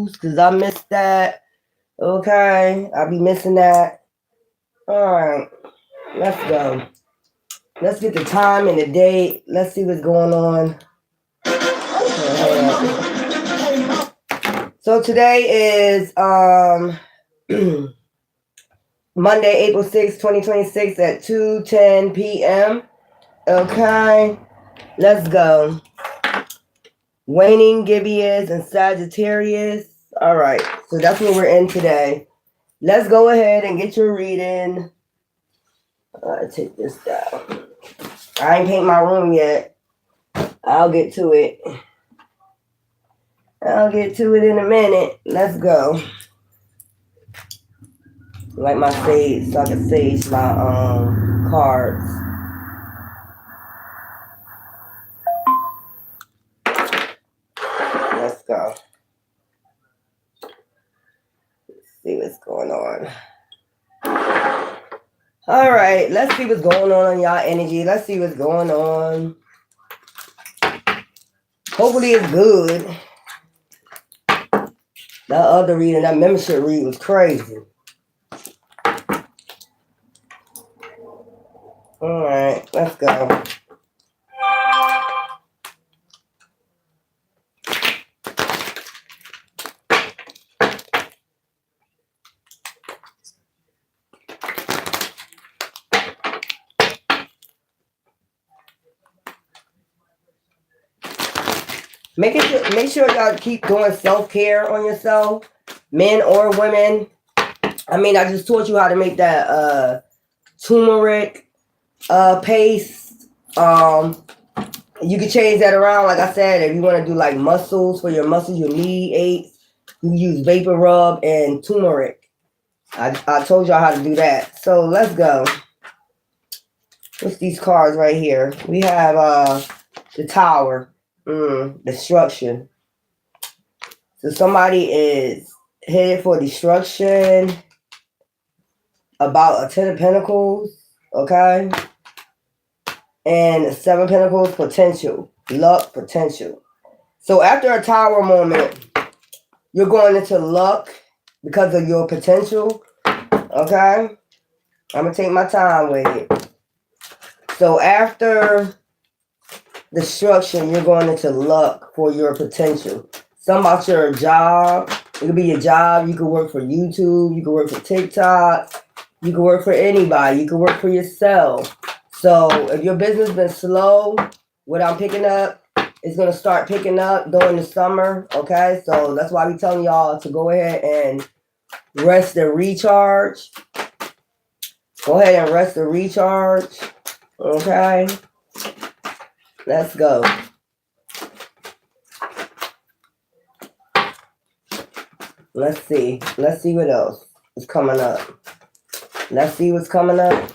news because I missed that. Okay, I'll be missing that. All right, let's go. Let's get the time and the date. Let's see what's going on. So today is Monday, April 6, 2026 at 2:10 p.m. Okay, let's go. Waning, Gibeus, and Sagittarius. All right, so that's what we're in today. Let's go ahead and get your reading. Take this down. I ain't paint my room yet. I'll get to it. I'll get to it in a minute. Let's go. Like my sage, so I can sage my cards. Let's go. Let's see what's going on. All right, let's see what's going on in y'all energy. Let's see what's going on. Hopefully it's good. That other reading, that membership read was crazy. All right, let's go. Make sure y'all keep doing self-care on yourself, men or women. I mean, I just taught you how to make that turmeric paste. You can change that around. Like I said, if you want to do like muscles for your muscles, your knee aches, you use vapor rub and turmeric. I told y'all how to do that. So let's go. What's these cards right here? We have the Tower. Destruction. So somebody is headed for destruction. About a 10 of Pentacles, okay? And 7 of Pentacles, potential. Luck, potential. So after a Tower moment, you're going into luck because of your potential, okay? I'm going to take my time with it. So after destruction, you're going into luck for your potential. Something about your job. It could be your job. You could work for YouTube. You could work for TikTok. You can work for anybody. You can work for yourself. So if your business has been slow, what I'm picking up is going to start picking up during the summer. Okay, so that's why we telling y'all to go ahead and rest and recharge. Go ahead and rest and recharge. Okay, let's go. Let's see. Let's see what else is coming up. Let's see what's coming up.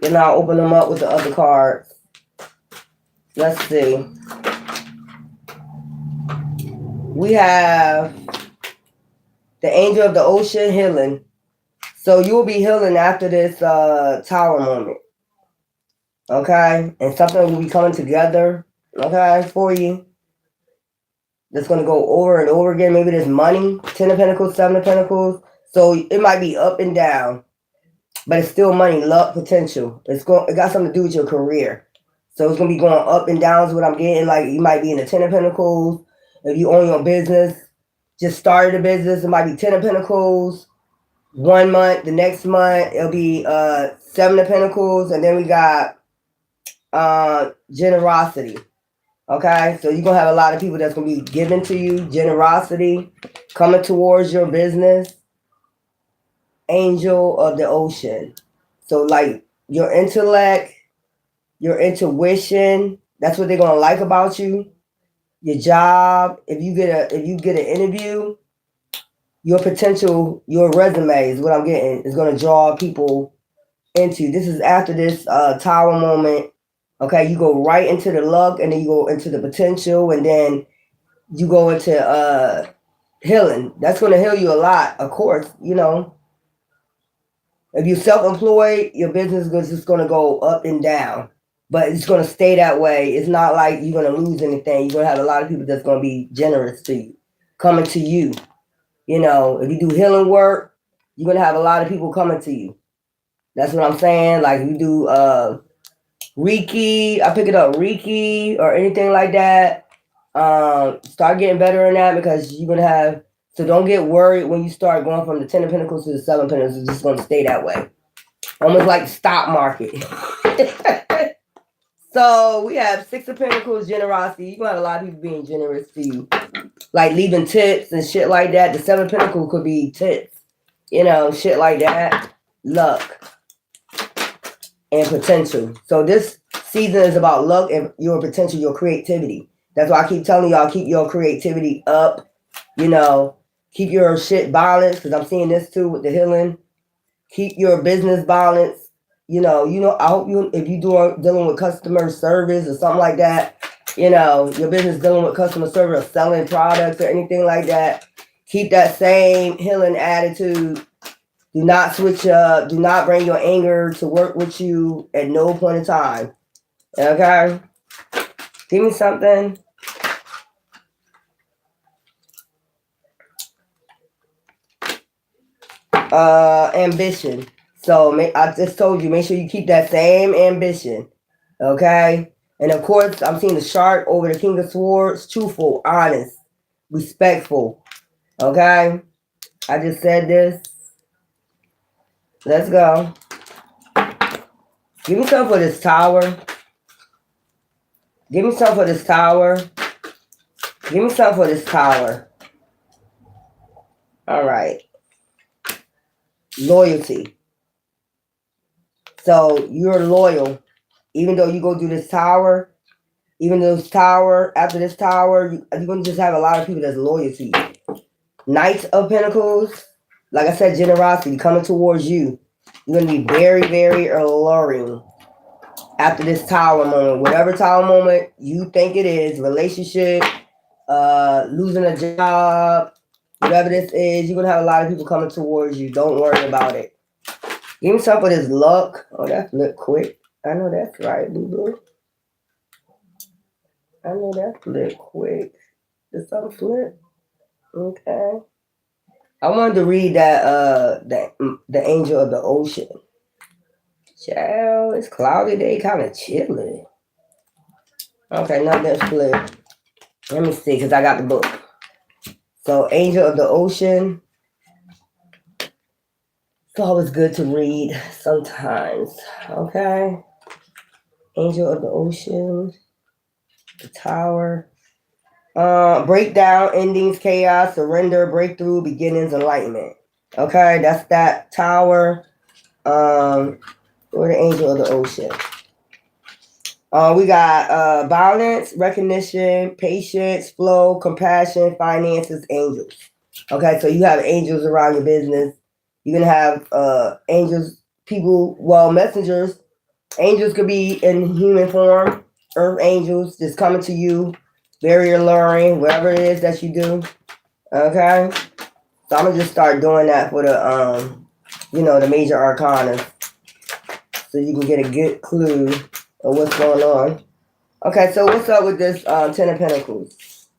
Then I'll open them up with the other cards. Let's see. We have the Angel of the Ocean healing. So you'll be healing after this Tower moment. Okay? And something will be coming together. Okay, for you. That's going to go over and over again. Maybe there's money. 10 of Pentacles, 7 of Pentacles. So it might be up and down. But it's still money, luck, potential. It got something to do with your career. So it's going to be going up and down is what I'm getting. Like you might be in the 10 of Pentacles. If you own your business, just started a business, it might be 10 of Pentacles. 1 month, the next month, it'll be 7 of Pentacles. And then we got generosity. Okay, so you're going to have a lot of people that's going to be giving to you. Generosity, coming towards your business. Angel of the Ocean. So like your intellect, your intuition, that's what they're going to like about you. Your job, if you get an interview, your potential, your resume is what I'm getting, is going to draw people into. This is after this Tower moment. Okay, you go right into the luck, and then you go into the potential, and then you go into healing. That's going to heal you a lot, of course, you know. If you're self-employed, your business is just going to go up and down, but it's going to stay that way. It's not like you're going to lose anything. You're going to have a lot of people that's going to be generous to you, coming to you. You know, if you do healing work, you're going to have a lot of people coming to you. That's what I'm saying. Like if you do Reiki, I pick it up Reiki or anything like that. Start getting better in that because you're gonna have. So don't get worried when you start going from the 10 of Pentacles to the 7 of Pentacles. It's just gonna stay that way, almost like the stock market. So we have 6 of Pentacles, generosity. You're gonna have a lot of people being generous to you, like leaving tips and shit like that. The 7 of Pentacles could be tips, you know, shit like that. Luck and potential. So this season is about luck and your potential, your creativity. That's why I keep telling y'all, keep your creativity up, you know, keep your shit balanced, because I'm seeing this too with the healing. Keep your business balanced. You know, I hope you, if you dealing with customer service or something like that, you know, your business dealing with customer service or selling products or anything like that, keep that same healing attitude. Do not switch up. Do not bring your anger to work with you at no point in time. Okay? Give me something. Ambition. So I just told you, make sure you keep that same ambition. Okay? And of course, I'm seeing the shark over the King of Swords. Truthful, honest, respectful. Okay? I just said this. Let's go. Give me some for this tower. Give me some for this tower. Give me some for this tower. All right. Loyalty. So you're loyal. Even though you go through this tower, even though this tower, after this tower, you're going to just have a lot of people that's loyal to you. Knights of Pentacles. Like I said, generosity coming towards you. You're going to be very, very alluring after this tower moment. Whatever tower moment you think it is, relationship, losing a job, whatever this is, you're going to have a lot of people coming towards you. Don't worry about it. Give me some for this luck. Oh, that flipped quick. I know that's right, boo-boo. I know that flipped quick. Did something flip? Okay. I wanted to read that the angel of the ocean. Child, it's cloudy day, kind of chilly. Okay, nothing flipped. Let me see, because I got the book. So, angel of the ocean. It's always good to read sometimes. Okay. Angel of the ocean. The tower. Breakdown, endings, chaos, surrender, breakthrough, beginnings, enlightenment. Okay, that's that tower. Or the angel of the ocean. We got balance, recognition, patience, flow, compassion, finances, angels. Okay, so you have angels around your business. You're gonna have angels, people, well, messengers. Angels could be in human form, earth angels just coming to you, very alluring, whatever it is that you do. Okay, so I'm gonna just start doing that for the the major arcana, so you can get a good clue of what's going on. Okay, so what's up with this 10 of Pentacles?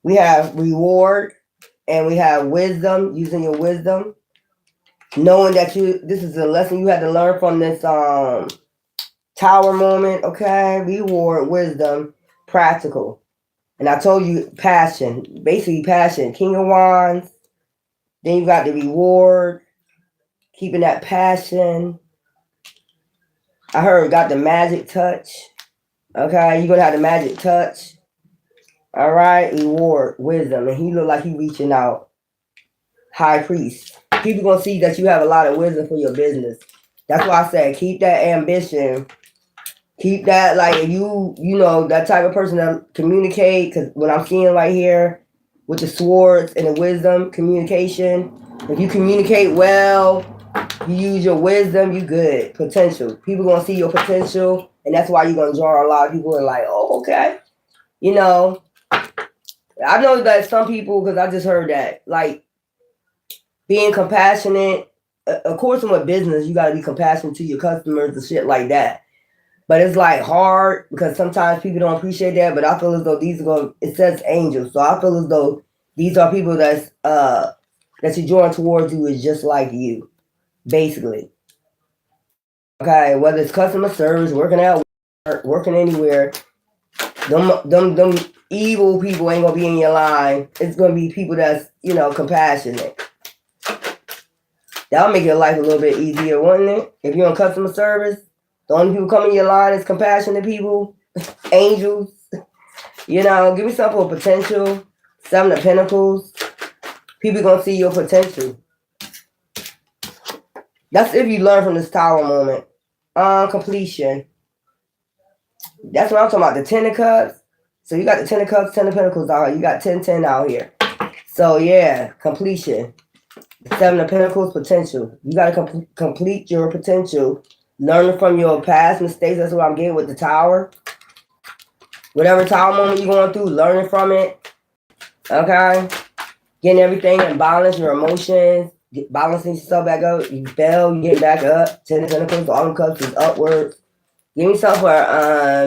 We have reward and we have wisdom, using your wisdom, knowing that this is a lesson you had to learn from this tower moment. Okay, reward, wisdom, practical. And I told you passion, basically passion. King of Wands. Then you got the reward, keeping that passion. I heard got the magic touch. Okay, you're going to have the magic touch. All right, reward, wisdom. And he look like he reaching out. High priest. People going to see that you have a lot of wisdom for your business. That's why I said keep that ambition. Keep that, like, you know, that type of person that communicate. Because what I'm seeing right here with the swords and the wisdom, communication. If you communicate well, you use your wisdom, you good. Potential. People going to see your potential. And that's why you're going to draw a lot of people and like, oh, okay. You know, I know that some people, because I just heard that, like, being compassionate of course, in with business, you got to be compassionate to your customers and shit like that. But it's like hard because sometimes people don't appreciate that. But I feel as though these are going. It says angels, so I feel as though these are people that you're drawing towards you is just like you, basically. Okay, whether it's customer service, working out, working anywhere, them evil people ain't gonna be in your line. It's gonna be people that's compassionate. That'll make your life a little bit easier, wouldn't it? If you're in customer service, the only people coming in your line is compassionate people, angels. Give me something for potential. 7 of Pentacles. People gonna see your potential. That's if you learn from this Tower moment. Completion. That's what I'm talking about. The 10 of Cups. So you got the 10 of Cups, 10 of Pentacles out here. You got 10 out here. So yeah, completion. 7 of Pentacles, potential. You got to complete your potential. Learning from your past mistakes. That's what I'm getting with the Tower. Whatever Tower moment you're going through, learning from it. Okay? Getting everything in balance, your emotions. Balancing yourself back up. You fell, you get back up. 10 of Pentacles, all the cups is upwards. Give me something for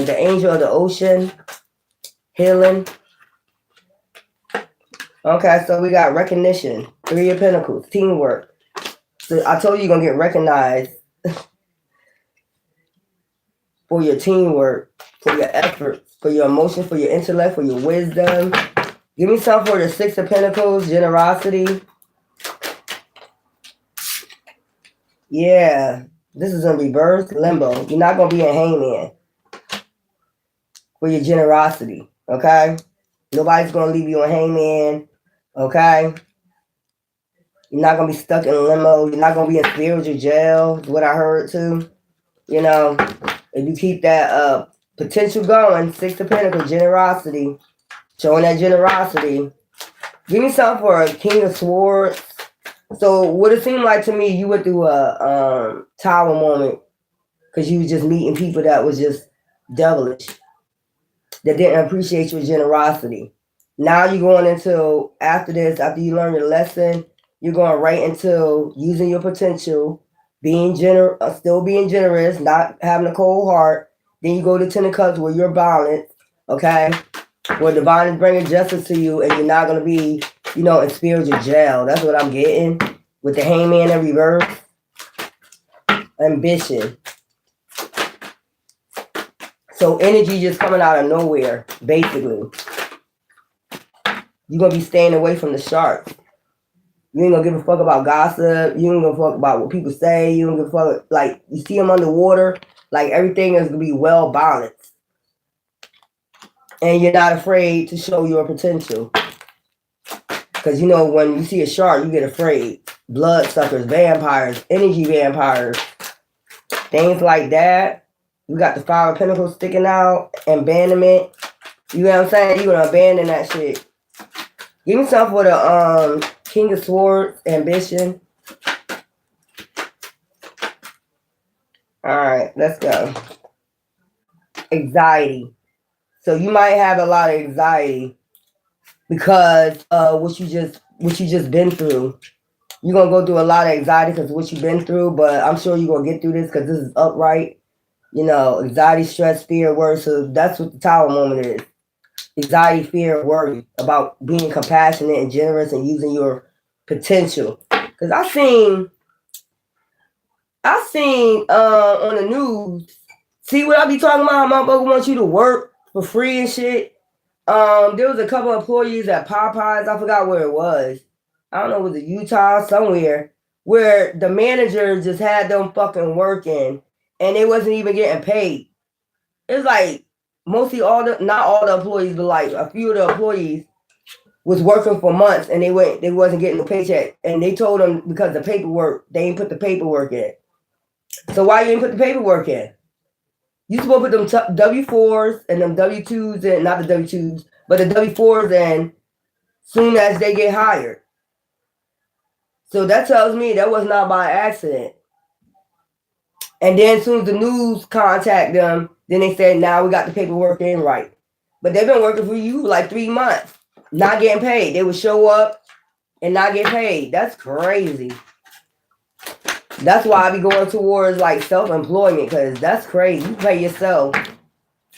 the Angel of the Ocean. Healing. Okay, so we got recognition. 3 of Pentacles, teamwork. So I told you you're going to get recognized for your teamwork, for your efforts, for your emotions, for your intellect, for your wisdom. Give me something for the 6 of Pentacles, generosity. Yeah, this is in reverse, limbo. You're not going to be in hangman for your generosity, okay? Nobody's going to leave you in hangman, okay? You're not going to be stuck in limbo. You're not going to be in spiritual jail, is what I heard too. If you keep that potential going, 6 of Pentacles, generosity, showing that generosity. Give me something for a King of Swords. So what it seemed like to me, you went through a Tower moment because you was just meeting people that was just devilish, that didn't appreciate your generosity. Now you're going into, after this, after you learn your lesson, you're going right into using your potential, being still being generous, not having a cold heart. Then you go to 10 of Cups where you're balanced, okay? Where divine is bringing justice to you and you're not going to be, in spiritual jail. That's what I'm getting with the Hangman in reverse. Ambition. So energy just coming out of nowhere, basically. You're going to be staying away from the sharks. You ain't going to give a fuck about gossip. You ain't going to fuck about what people say. You don't give a fuck. Like, you see them underwater. Like, everything is going to be well balanced. And you're not afraid to show your potential. Because, when you see a shark, you get afraid. Bloodsuckers, vampires, energy vampires. Things like that. You got the 5 of Pentacles sticking out. Abandonment. You know what I'm saying? You're going to abandon that shit. Give me something for the King of Swords, ambition. Alright, let's go. Anxiety. So you might have a lot of anxiety because what you just been through. You're gonna go through a lot of anxiety because of what you've been through, but I'm sure you're gonna get through this because this is upright. Anxiety, stress, fear, worry. So that's what the Tower moment is. Anxiety, fear, worry about being compassionate and generous and using your potential. Because I seen on the news, see what I be talking about? Motherfucker wants you to work for free and shit. There was a couple of employees at Popeyes. I forgot where it was. I don't know, was it Utah, somewhere, where the manager just had them fucking working and they wasn't even getting paid. It's like mostly not all the employees, but like a few of the employees was working for months and they wasn't getting the paycheck. And they told them because the paperwork, they ain't put the paperwork in. So why you ain't put the paperwork in? You supposed to put them W-4s and them W-2s in, not the W-2s, but the W-4s in soon as they get hired. So that tells me that was not by accident. And then as soon as the news contact them, then they said, now we got the paperwork in right. But they've been working for you for like 3 months, not getting paid. They would show up and not get paid. That's crazy. That's why I be going towards like self-employment, because that's crazy. You pay yourself.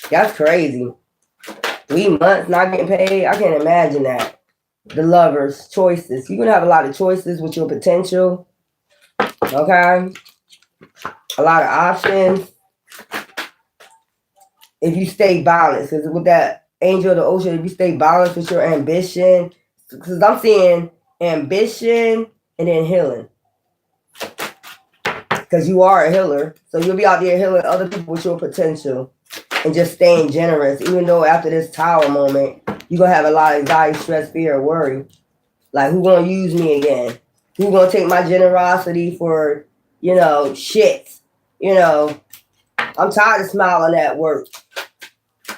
That's crazy. 3 months not getting paid. I can't imagine that. The lovers, choices. You're gonna have a lot of choices with your potential. Okay? A lot of options. If you stay balanced, because with that angel of the ocean, if you stay balanced with your ambition, because I'm seeing ambition and then healing. Because you are a healer. So you'll be out there healing other people with your potential and just staying generous. Even though after this tower moment, you're going to have a lot of anxiety, stress, fear, and worry. Like, who going to use me again? Who going to take my generosity for, shit? I'm tired of smiling at work.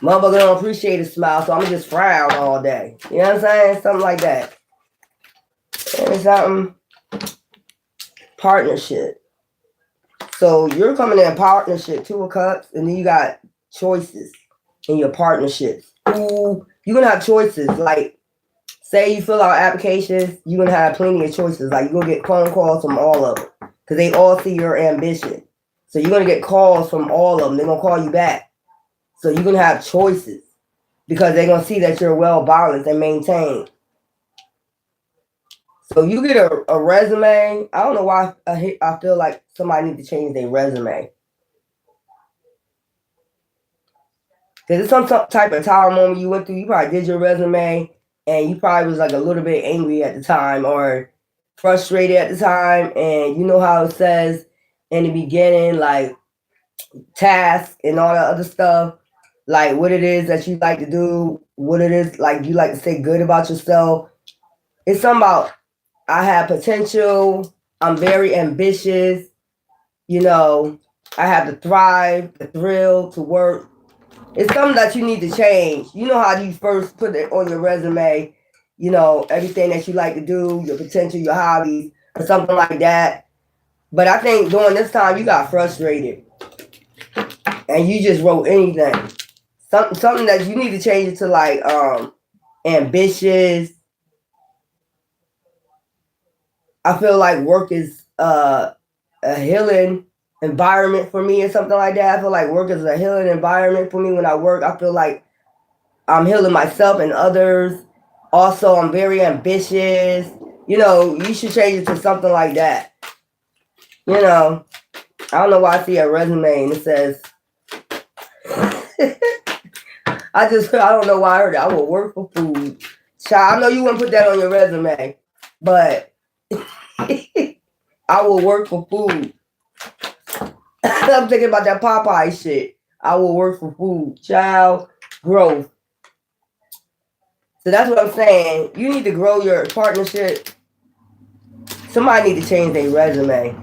Motherfucker don't appreciate a smile, so I'm going to just frown all day. You know what I'm saying? Something like that. And something. Partnership. So you're coming in partnership, 2 of Cups, and then you got choices in your partnerships. Ooh, you're going to have choices. Like, say you fill out applications, you're going to have plenty of choices. Like, you're going to get phone calls from all of them because they all see your ambition. So you're going to get calls from all of them. They're going to call you back. So you're going to have choices because they're going to see that you're well balanced and maintained. So you get a resume. I don't know why I feel like somebody needs to change their resume. Because it's some type of tower moment you went through. You probably did your resume and you probably was like a little bit angry at the time or frustrated at the time. And you know how it says in the beginning, like task and all that other stuff, like what it is that you like to do, what it is like you like to say good about yourself. It's something about I have potential. I'm very ambitious. I have to thrive, the thrill to work. It's something that you need to change. You know how you first put it on your resume, everything that you like to do, your potential, your hobbies, or something like that. But I think during this time, you got frustrated. And you just wrote anything. Something that you need to change it to like ambitious. I feel like work is a healing environment for me or something like that. I feel like work is a healing environment for me. When I work, I feel like I'm healing myself and others. Also, I'm very ambitious. You should change it to something like that. I don't know why I see a resume and it says, I don't know why I heard it. I will work for food. Child, I know you wouldn't put that on your resume, but I will work for food. I'm thinking about that Popeye shit. I will work for food. Child, growth. So that's what I'm saying. You need to grow your partnership. Somebody need to change their resume.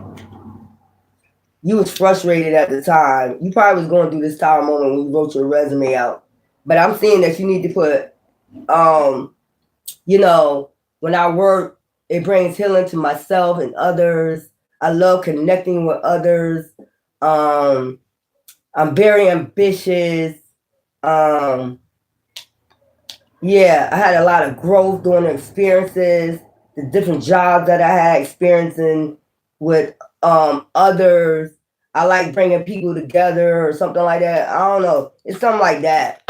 You was frustrated at the time. You probably was going through this tower moment when you wrote your resume out. But I'm seeing that you need to put, when I work, it brings healing to myself and others. I love connecting with others. I'm very ambitious. I had a lot of growth during the experiences, the different jobs that I had experiencing with others. I like bringing people together or something like that. I don't know. It's something like that.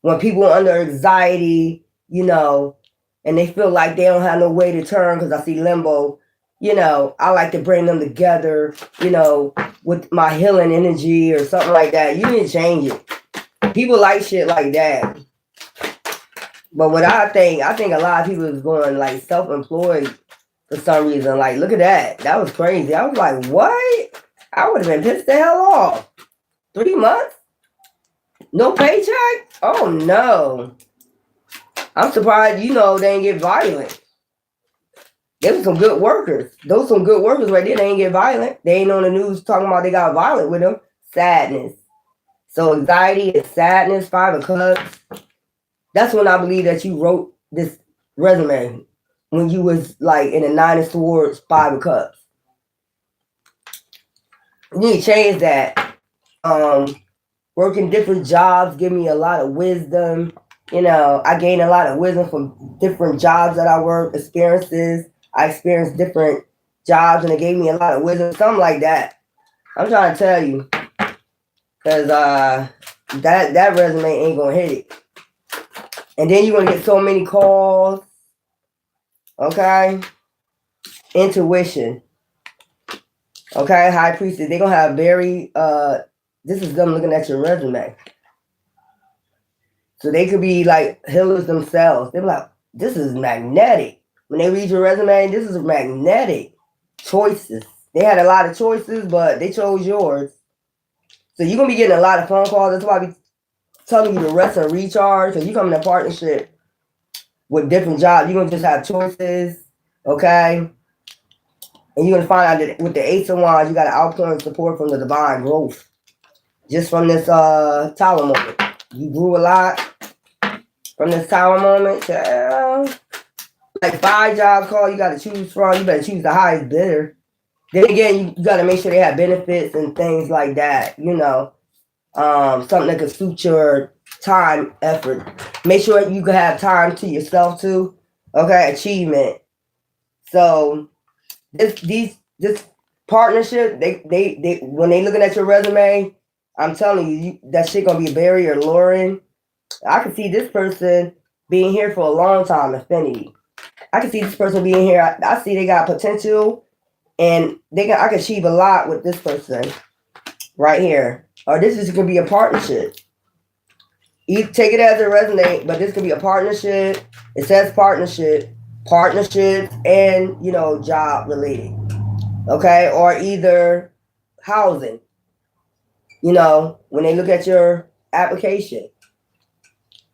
When people are under anxiety, and they feel like they don't have no way to turn because I see limbo, I like to bring them together, with my healing energy or something like that. You need to change it. People like shit like that. But what I think a lot of people is going like self-employed for some reason. Like, look at that. That was crazy. I was like, what? I would have been pissed the hell off. 3 months? No paycheck? Oh, no. I'm surprised, they didn't get violent. They were some good workers. Those some good workers right there. They ain't get violent. They ain't on the news talking about they got violent with them. Sadness. So anxiety and sadness, 5 of Cups. That's when I believe that you wrote this resume. When you was like in the 9 of Swords, 5 of Cups. You need to change that. Working different jobs give me a lot of wisdom. I gain a lot of wisdom from different jobs that I work, experiences. I experience different jobs and they gave me a lot of wisdom, something like that. I'm trying to tell you, because that resume ain't gonna hit it. And then you're gonna get so many calls. Okay, intuition. Okay, high priestess. They're gonna have very this is them looking at your resume. So they could be like healers themselves. They're like, this is magnetic. When they read your resume, this is magnetic. Choices. They had a lot of choices, but they chose yours. So you're going to be getting a lot of phone calls. That's why I be telling you to rest and recharge. So you come in a partnership with different jobs. You're going to just have choices, okay? And you're going to find out that with the Ace of Wands, you got an outpouring support from the divine growth. Just from this tower moment. You grew a lot from this tower moment. Like 5 job calls you got to choose from. You better choose the highest bidder. Then again, you got to make sure they have benefits and things like that. You know, something that could suit your time, effort. Make sure you can have time to yourself too. Okay, achievement. So this partnership, they when they looking at your resume, I'm telling you, that shit gonna be very alluring. I can see this person being here for a long time, affinity. I can see this person being here. I see they got potential, and I can achieve a lot with this person right here. Or this is gonna be a partnership. You take it as a resonate, but this could be a partnership. It says partnerships, and job related. Okay, or either housing. When they look at your application,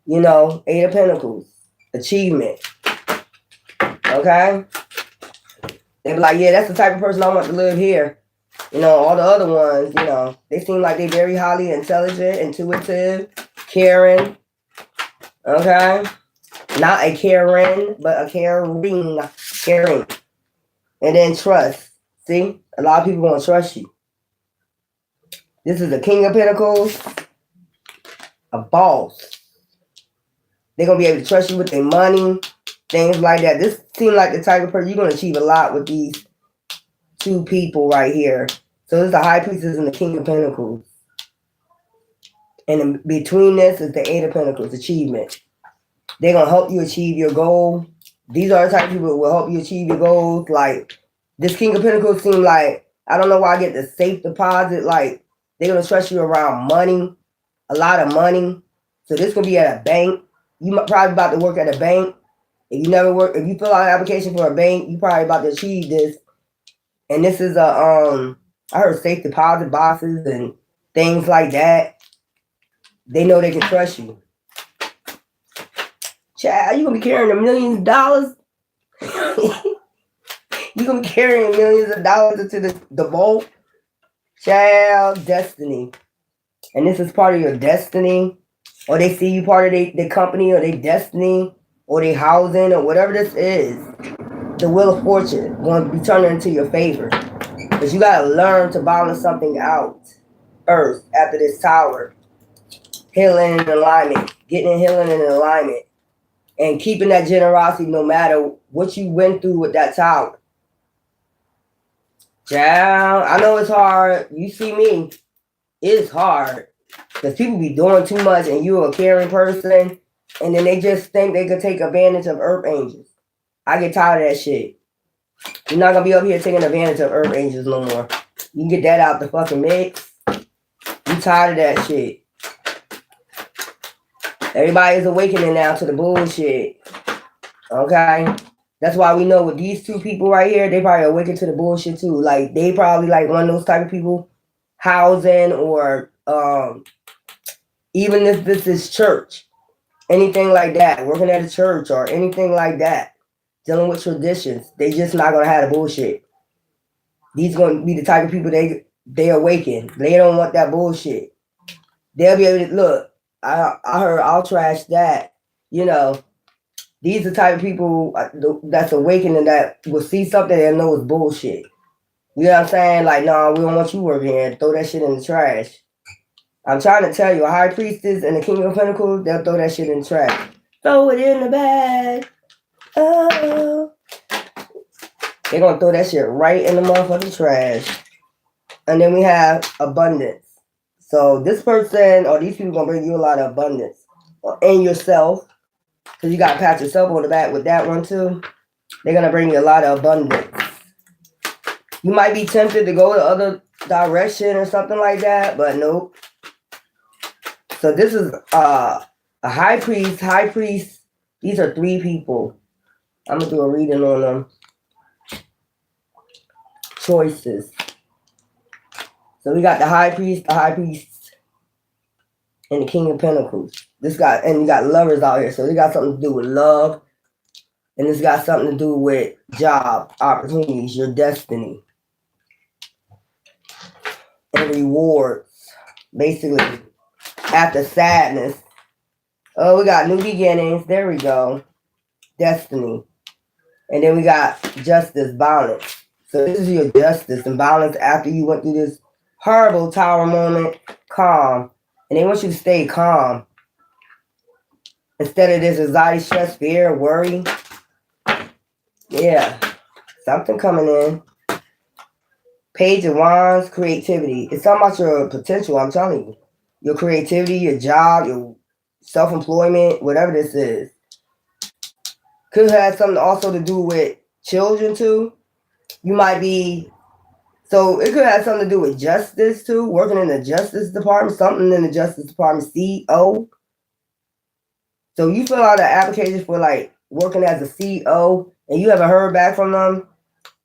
Eight of Pentacles, achievement. Okay? They be like, yeah, that's the type of person I want to live here. All the other ones, they seem like they're very highly intelligent, intuitive, caring. Okay? Not a Karen, but a caring. Caring. And then trust. See? A lot of people want to trust you. This is the King of Pentacles. A boss. They're going to be able to trust you with their money. Things like that. This seems like the type of person you're going to achieve a lot with these 2 people right here. So this is the High Priestess and the King of Pentacles. And in between this is the 8 of Pentacles, achievement. They're going to help you achieve your goal. These are the type of people who will help you achieve your goals. Like, this King of Pentacles seems like, I don't know why I get the safe deposit. Like, they're going to trust you around money. A lot of money. So this going to be at a bank. You probably about to work at a bank. If you fill out an application for a bank, you probably about to achieve this. And this is I heard safe deposit boxes and things like that. They know they can trust you. Child, you gonna be carrying millions of dollars? You gonna be carrying millions of dollars into the vault? Child, destiny. And this is part of your destiny. Or they see you part of their company or their destiny or their housing or whatever this is. The Wheel of Fortune going to be turning into your favor. Because you got to learn to balance something out first after this tower. Healing and alignment. Getting healing and alignment. And keeping that generosity no matter what you went through with that tower. Child, I know it's hard. You see me. It's hard. Because people be doing too much and you're a caring person. And then they just think they could take advantage of Earth Angels. I get tired of that shit. You're not going to be up here taking advantage of Earth Angels no more. You can get that out the fucking mix. You tired of that shit. Everybody is awakening now to the bullshit. Okay? That's why we know with these 2 people right here, they probably awaken to the bullshit too. Like, they probably like one of those type of people. Housing or even if this is church. Anything like that. Working at a church or anything like that. Dealing with traditions. They just not going to have the bullshit. These going to be the type of people they awaken. They don't want that bullshit. They'll be able to, look, I heard I'll trash that. These are the type of people that's awakening that will see something and know it's bullshit. You know what I'm saying? Like, no, we don't want you working here. Throw that shit in the trash. I'm trying to tell you, a High Priestess and the King of Pentacles, they'll throw that shit in the trash. Throw it in the bag. Oh. They're going to throw that shit right in the motherfucking trash. And then we have abundance. So this person or these people going to bring you a lot of abundance. And yourself. Because you got to pat yourself on the back with that one too. They're going to bring you a lot of abundance. You might be tempted to go the other direction or something like that. But nope. So this is a high priest. High priest. These are 3 people. I'm going to do a reading on them. Choices. So we got the high priest, and the king of pentacles. This guy, and you got lovers out here. So they got something to do with love. And this got something to do with job, opportunities, your destiny. And rewards. Basically, after sadness. Oh, we got new beginnings. There we go. Destiny. And then we got justice, balance. So this is your justice and balance after you went through this horrible tower moment. Calm. And they want you to stay calm. Instead of this anxiety, stress, fear, worry. Yeah. Something coming in. Page of Wands, creativity. It's talking about your potential, I'm telling you. Your creativity, your job, your self-employment, whatever this is. Could have something also to do with children too. You might be, so it could have something to do with justice too, working in the justice department, something in the justice department, CEO. So you fill out an application for like working as a CEO and you haven't heard back from them.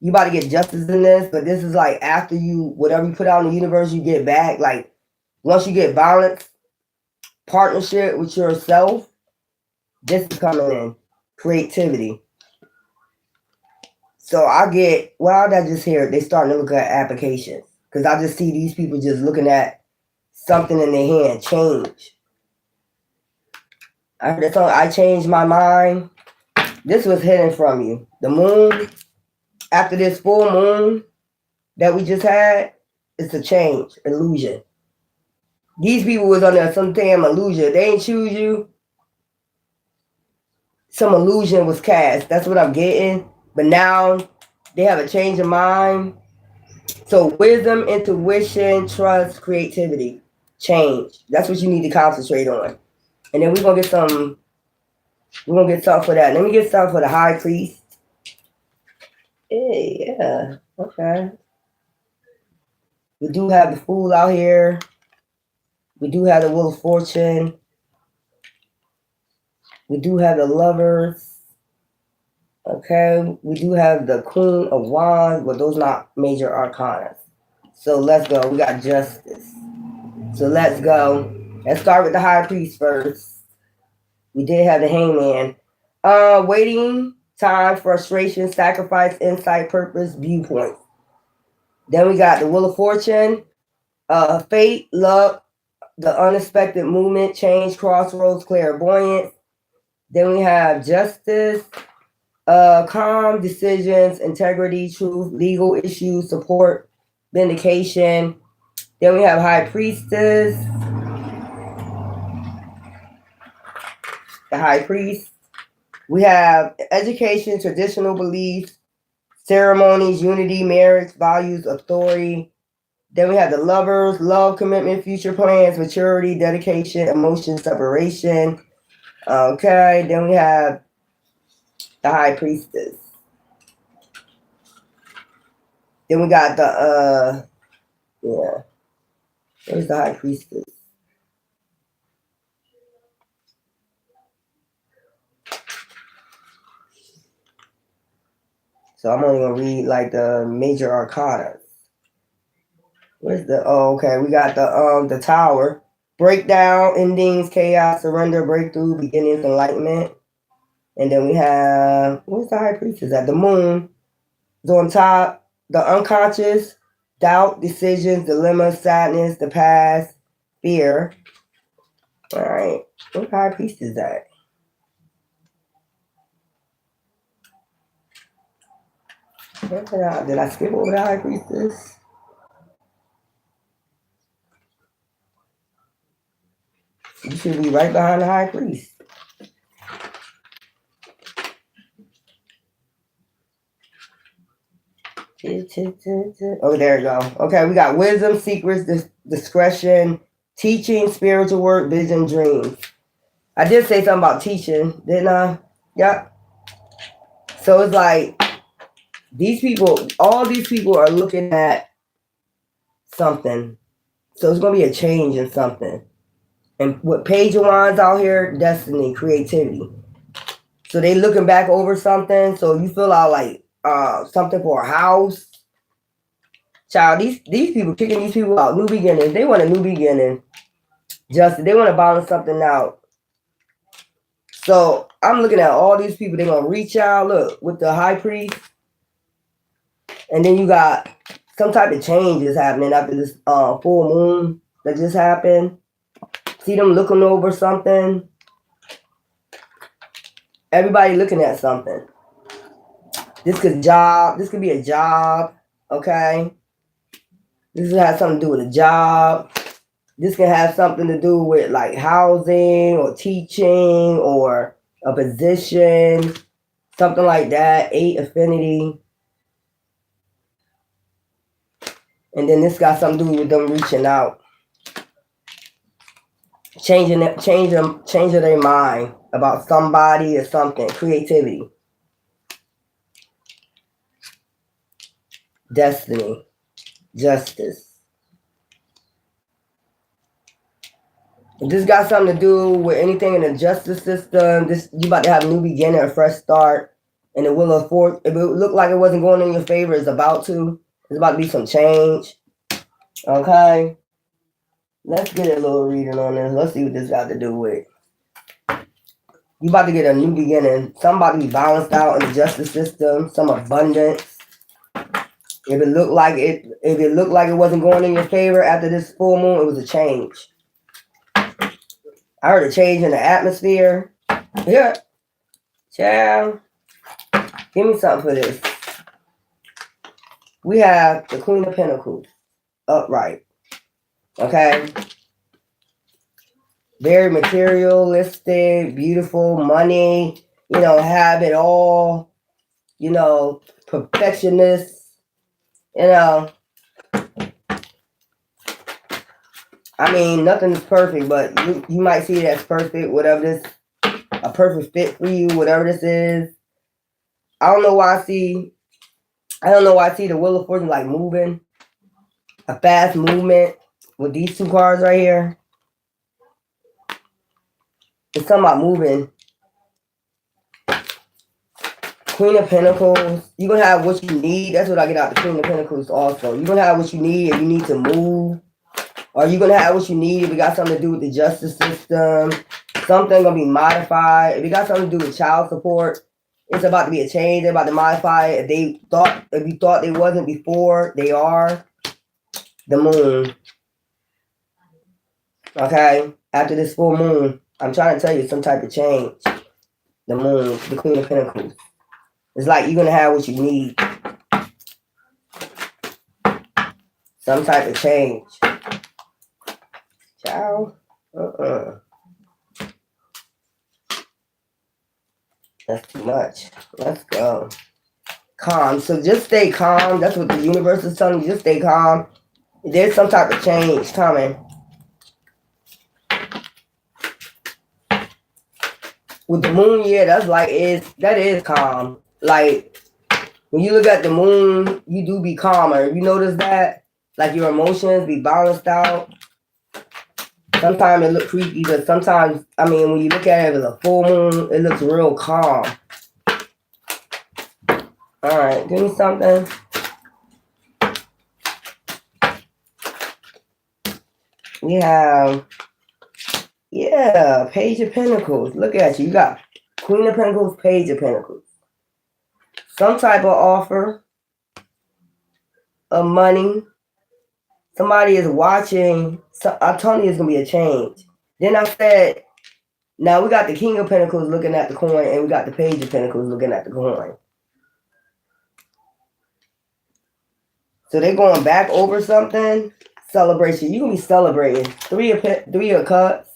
You about to get justice in this, but this is like after you, whatever you put out in the universe, you get back. Like once you get balance, partnership with yourself, this is coming in. Creativity. So I get, well, I just hear they starting to look at applications. Because I just see these people just looking at something in their hand, change. I heard that song, I Changed My Mind. This was hidden from you. The moon, after this full moon that we just had, it's a change, illusion. These people was under some damn illusion. They ain't choose you. Some illusion was cast. That's what I'm getting. But now they have a change of mind. So wisdom, intuition, trust, creativity, change. That's what you need to concentrate on. And then we're going to get some, we're going to get something for that. Let me get something for the high priest. Hey, yeah, okay. We do have the Fool out here. We do have the Wheel of Fortune. We do have the Lovers. Okay, we do have the Queen of Wands, but those not major arcanas. So let's go. We got Justice. So let's go. Let's start with the High Priest first. We did have the Hangman. Waiting, time, frustration, sacrifice, insight, purpose, viewpoint. Then we got the Wheel of Fortune, fate, luck, the unexpected movement, change, crossroads, clairvoyance. Then we have justice, calm, decisions, integrity, truth, legal issues, support, vindication. Then we have High Priestess, the High Priest. We have education, traditional beliefs, ceremonies, unity, marriage, values, authority. Then we have the Lovers, love, commitment, future plans, maturity, dedication, emotion, separation. Okay, then we have the High Priestess. Then we got the, yeah. Where's the High Priestess? So I'm only gonna read like the major arcana. Where's the, oh, okay, we got the Tower. Breakdown, endings, chaos, surrender, breakthrough, beginnings, enlightenment. And then we have, where's the High Priestess at? The Moon is on top. The unconscious, doubt, decisions, dilemmas, sadness, the past, fear. All right, where's the High Priestess at? Did I skip over the High Priestess? You should be right behind the High Priest. Oh, there you go. Okay, we got wisdom, secrets, discretion, teaching, spiritual work, vision, dreams. I did say something about teaching, didn't I? Yep. So it's like these people, all these people are looking at something. So it's going to be a change in something. And with Page of Wands out here, destiny, creativity. So they looking back over something. So you fill out like something for a house. Child, these people kicking these people out. New beginnings. They want a new beginning. Just they want to balance something out. So I'm looking at all these people. They're gonna reach out. Look with the high priest, and then you got some type of change is happening after this full moon that just happened. See them looking over something. Everybody looking at something. This could be a job. Okay. This has something to do with a job. This can have something to do with like housing or teaching or a position, something like that. 8 affinity. And then this got something to do with them reaching out. Changing their mind about somebody or something. Creativity. Destiny. Justice. If this got something to do with anything in the justice system, you about to have a new beginning, a fresh start, and it will afford. If it looked like it wasn't going in your favor, it's about to. There's about to be some change. Okay. Let's get a little reading on this. Let's see what this got to do with. You about to get a new beginning. Something about to be balanced out in the justice system. Some abundance. If it looked like it wasn't going in your favor after this full moon, it was a change. I heard a change in the atmosphere. Yeah. Child. Give me something for this. We have the Queen of Pentacles. Upright. Okay. Very materialistic, beautiful, money. Have it all. Perfectionist. I mean, nothing's perfect, but you might see it as perfect, whatever this, a perfect fit for you, whatever this is. I don't know why I see the Wheel of Fortune like moving, a fast movement with these two cards right here. It's something about moving. Queen of Pentacles. You're going to have what you need. That's what I get out the Queen of Pentacles also. You're going to have what you need if you need to move. Or you're going to have what you need if it got something to do with the justice system. Something going to be modified. If it got something to do with child support, it's about to be a change. They're about to modify it. If you thought they wasn't before, they are. The moon. Okay? After this full moon, I'm trying to tell you some type of change. The moon, the Queen of Pentacles. It's like you're going to have what you need. Some type of change. Ciao. That's too much. Let's go. Calm. So just stay calm. That's what the universe is telling you. Just stay calm. There's some type of change coming. With the moon, yeah, that is calm. Like when you look at the moon, you do be calmer. You notice that? Like your emotions be balanced out. Sometimes it looks creepy, but sometimes, when you look at it as a full moon, it looks real calm. All right, give me something. We have, Page of Pentacles. Look at you. You got Queen of Pentacles, Page of Pentacles. Some type of offer of money. Somebody is watching. So I told you it's going to be a change. Then I said, now we got the King of Pentacles looking at the coin, and we got the Page of Pentacles looking at the coin. So they're going back over something. Celebration. You're going to be celebrating. Three of Cups.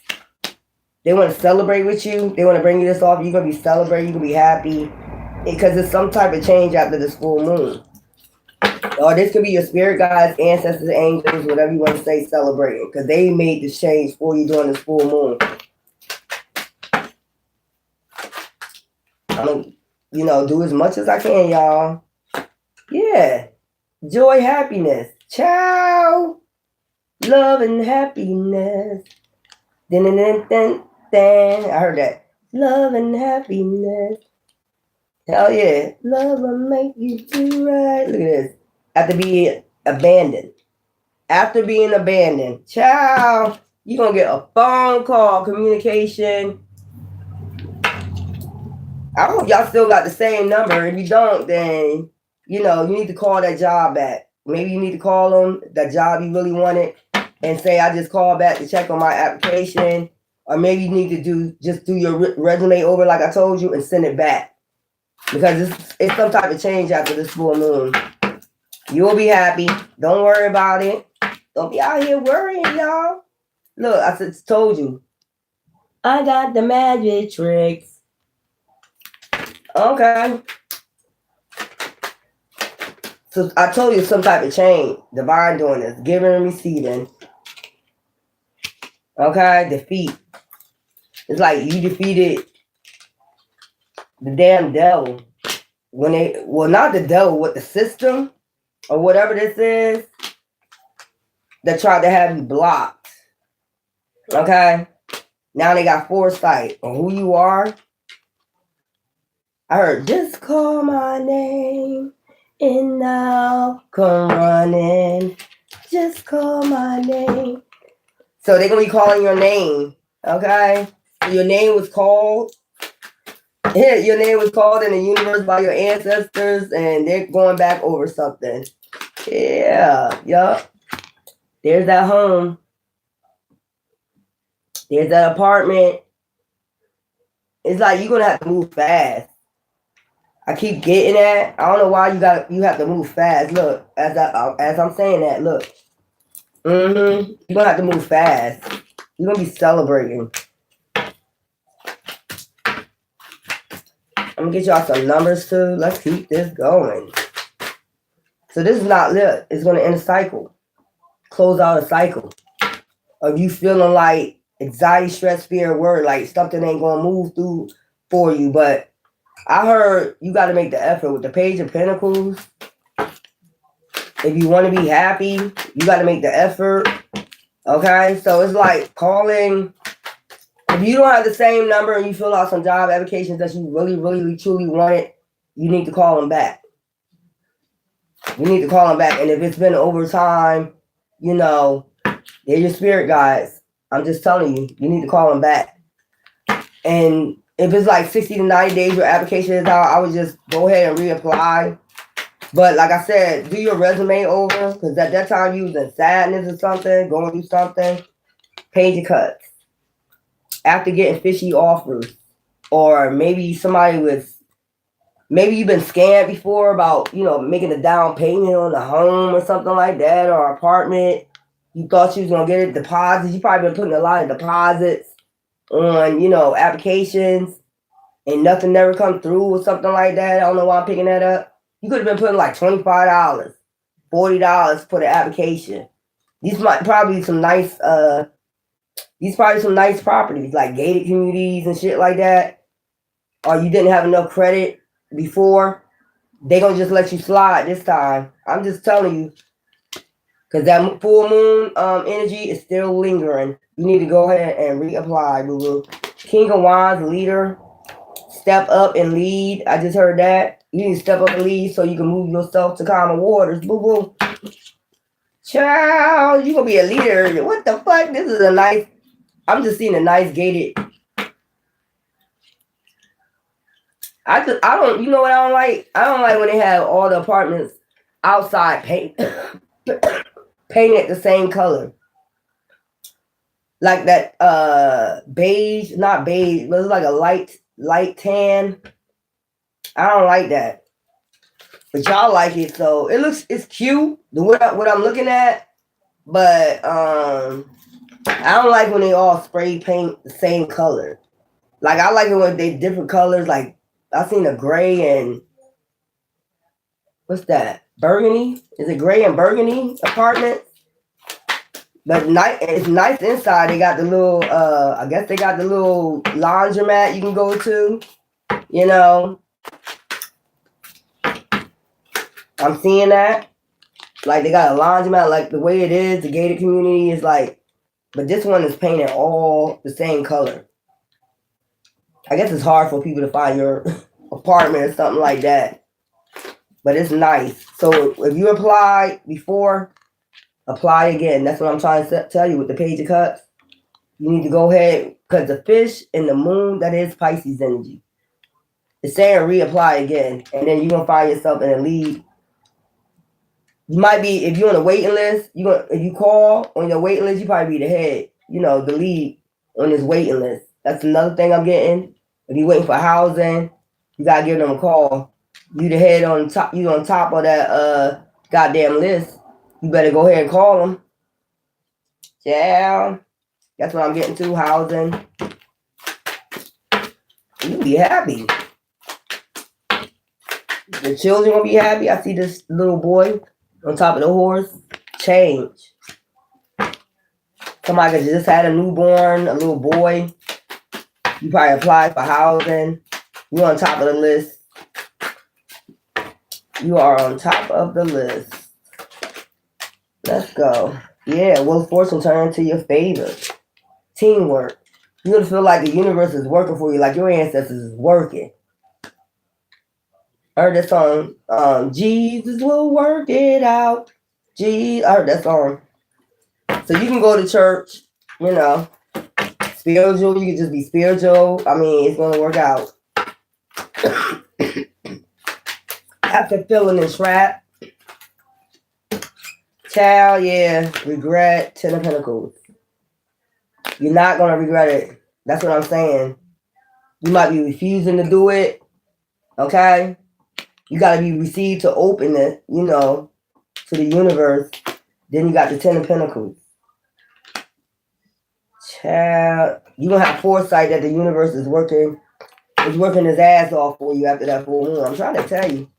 They want to celebrate with you. They want to bring you this off. You're going to be celebrating. You're going to be happy. Because it's some type of change after this full moon. Or this could be your spirit guides, ancestors, angels, whatever you want to say, celebrating. Because they made this change for you during this full moon. I'm going to, do as much as I can, y'all. Yeah. Joy, happiness. Ciao. Love and happiness. Dun, dun, dun, dun, dun. I heard that. Love and happiness. Hell yeah. Love will make you do right. Look at this. After being abandoned. After being abandoned. Ciao. You're going to get a phone call, communication. I hope y'all still got the same number. If you don't, then, you need to call that job back. Maybe you need to call them, that job you really wanted, and say, I just called back to check on my application. Or maybe you need to just do your resume over like I told you and send it back. Because it's some type of change after this full moon. You'll be happy. Don't worry about it. Don't be out here worrying, y'all. Look, I just told you. I got the magic tricks. Okay. So I told you some type of change. Divine doing this. Giving and receiving. Okay. Defeat. It's like you defeated the damn devil. Not the devil, what the system or whatever this is that tried to have you blocked. Okay. Now they got foresight on who you are. I heard, just call my name and I'll come running. Just call my name. So they're going to be calling your name. Okay. Your name was called. Your name was called in the universe by your ancestors, and they're going back over something. Yeah. Yup. There's that home. There's that apartment. It's like you're going to have to move fast. I keep getting that. I don't know why you have to move fast. Look, as I'm saying that, look. You're gonna have to move fast. You're gonna be celebrating. I'm gonna get y'all some numbers too. Let's keep this going. So this is not lit. It's gonna end a cycle. Close out a cycle of you feeling like anxiety, stress, fear, worry, like something ain't gonna move through for you. But I heard you got to make the effort with the Page of Pentacles. If you want to be happy, you got to make the effort. Okay? So it's like calling. If you don't have the same number and you fill out some job applications that you really, really, truly wanted, you need to call them back. You need to call them back. And if it's been overtime, they're your spirit guides. I'm just telling you, you need to call them back. And if it's like 60 to 90 days your application is out, I would just go ahead and reapply. But like I said, do your resume over, because at that time you was in sadness or something, going through something. Page of Cups. After getting fishy offers, or maybe you've been scammed before about, making a down payment on a home or something like that, or apartment. You thought you was going to get a deposit. You probably been putting a lot of deposits on, applications, and nothing never come through or something like that. I don't know why I'm picking that up. You could have been putting like $25, $40 for the application. These might probably some nice properties, like gated communities and shit like that. Or you didn't have enough credit before. They gonna just let you slide this time. I'm just telling you. Because that full moon energy is still lingering. You need to go ahead and reapply, boo-boo. King of Wands, leader. Step up and lead. I just heard that. You need to step up and lead so you can move yourself to calmer waters, boo-boo. Child, you going to be a leader. What the fuck? This is I'm just seeing a nice gated. I don't, you know what I don't like? I don't like when they have all the apartments outside painted the same color. Like that beige, not beige, but it's like a light tan. I don't like that. But y'all like it, so it's cute, what I'm looking at. But I don't like when they all spray paint the same color. Like I like it when they different colors. Like I seen a gray and what's that? burgundy. Is it gray and burgundy apartment? But it's nice inside. They got the little, I guess they got the little laundromat you can go to. You know, I'm seeing that. Like they got a laundromat, like the way it is, the gated community is like, but this one is painted all the same color. I guess it's hard for people to find your apartment or something like that. But it's nice. So if you applied before, apply again. That's what I'm trying to tell you with the Page of Cups. You need to go ahead, because the fish and the moon, that is Pisces energy. It's saying reapply again. And then you're going to find yourself in a lead. You might be, if you're on a waiting list, if you call on your waiting list, you probably be the head, the lead on this waiting list. That's another thing I'm getting. If you're waiting for housing, you got to give them a call. You the head on top, you on top of that goddamn list. You better go ahead and call them. Yeah. That's what I'm getting to, housing. You'll be happy. The children will be happy. I see this little boy on top of the horse. Change. Somebody that just had a newborn, a little boy. You probably applied for housing. You're on top of the list. You are on top of the list. Let's go. Yeah, will fortune turn into your favor. Teamwork. You're going to feel like the universe is working for you, like your ancestors is working. I heard that song, Jesus will work it out. I heard that song. So you can go to church, spiritual. You can just be spiritual. I mean, it's going to work out. After feeling entrapped, child, yeah, regret, 10 of Pentacles. You're not going to regret it. That's what I'm saying. You might be refusing to do it. Okay? You got to be received to open it, to the universe. Then you got the 10 of Pentacles. Child, you're going to have foresight that the universe is working his ass off for you after that full moon. I'm trying to tell you.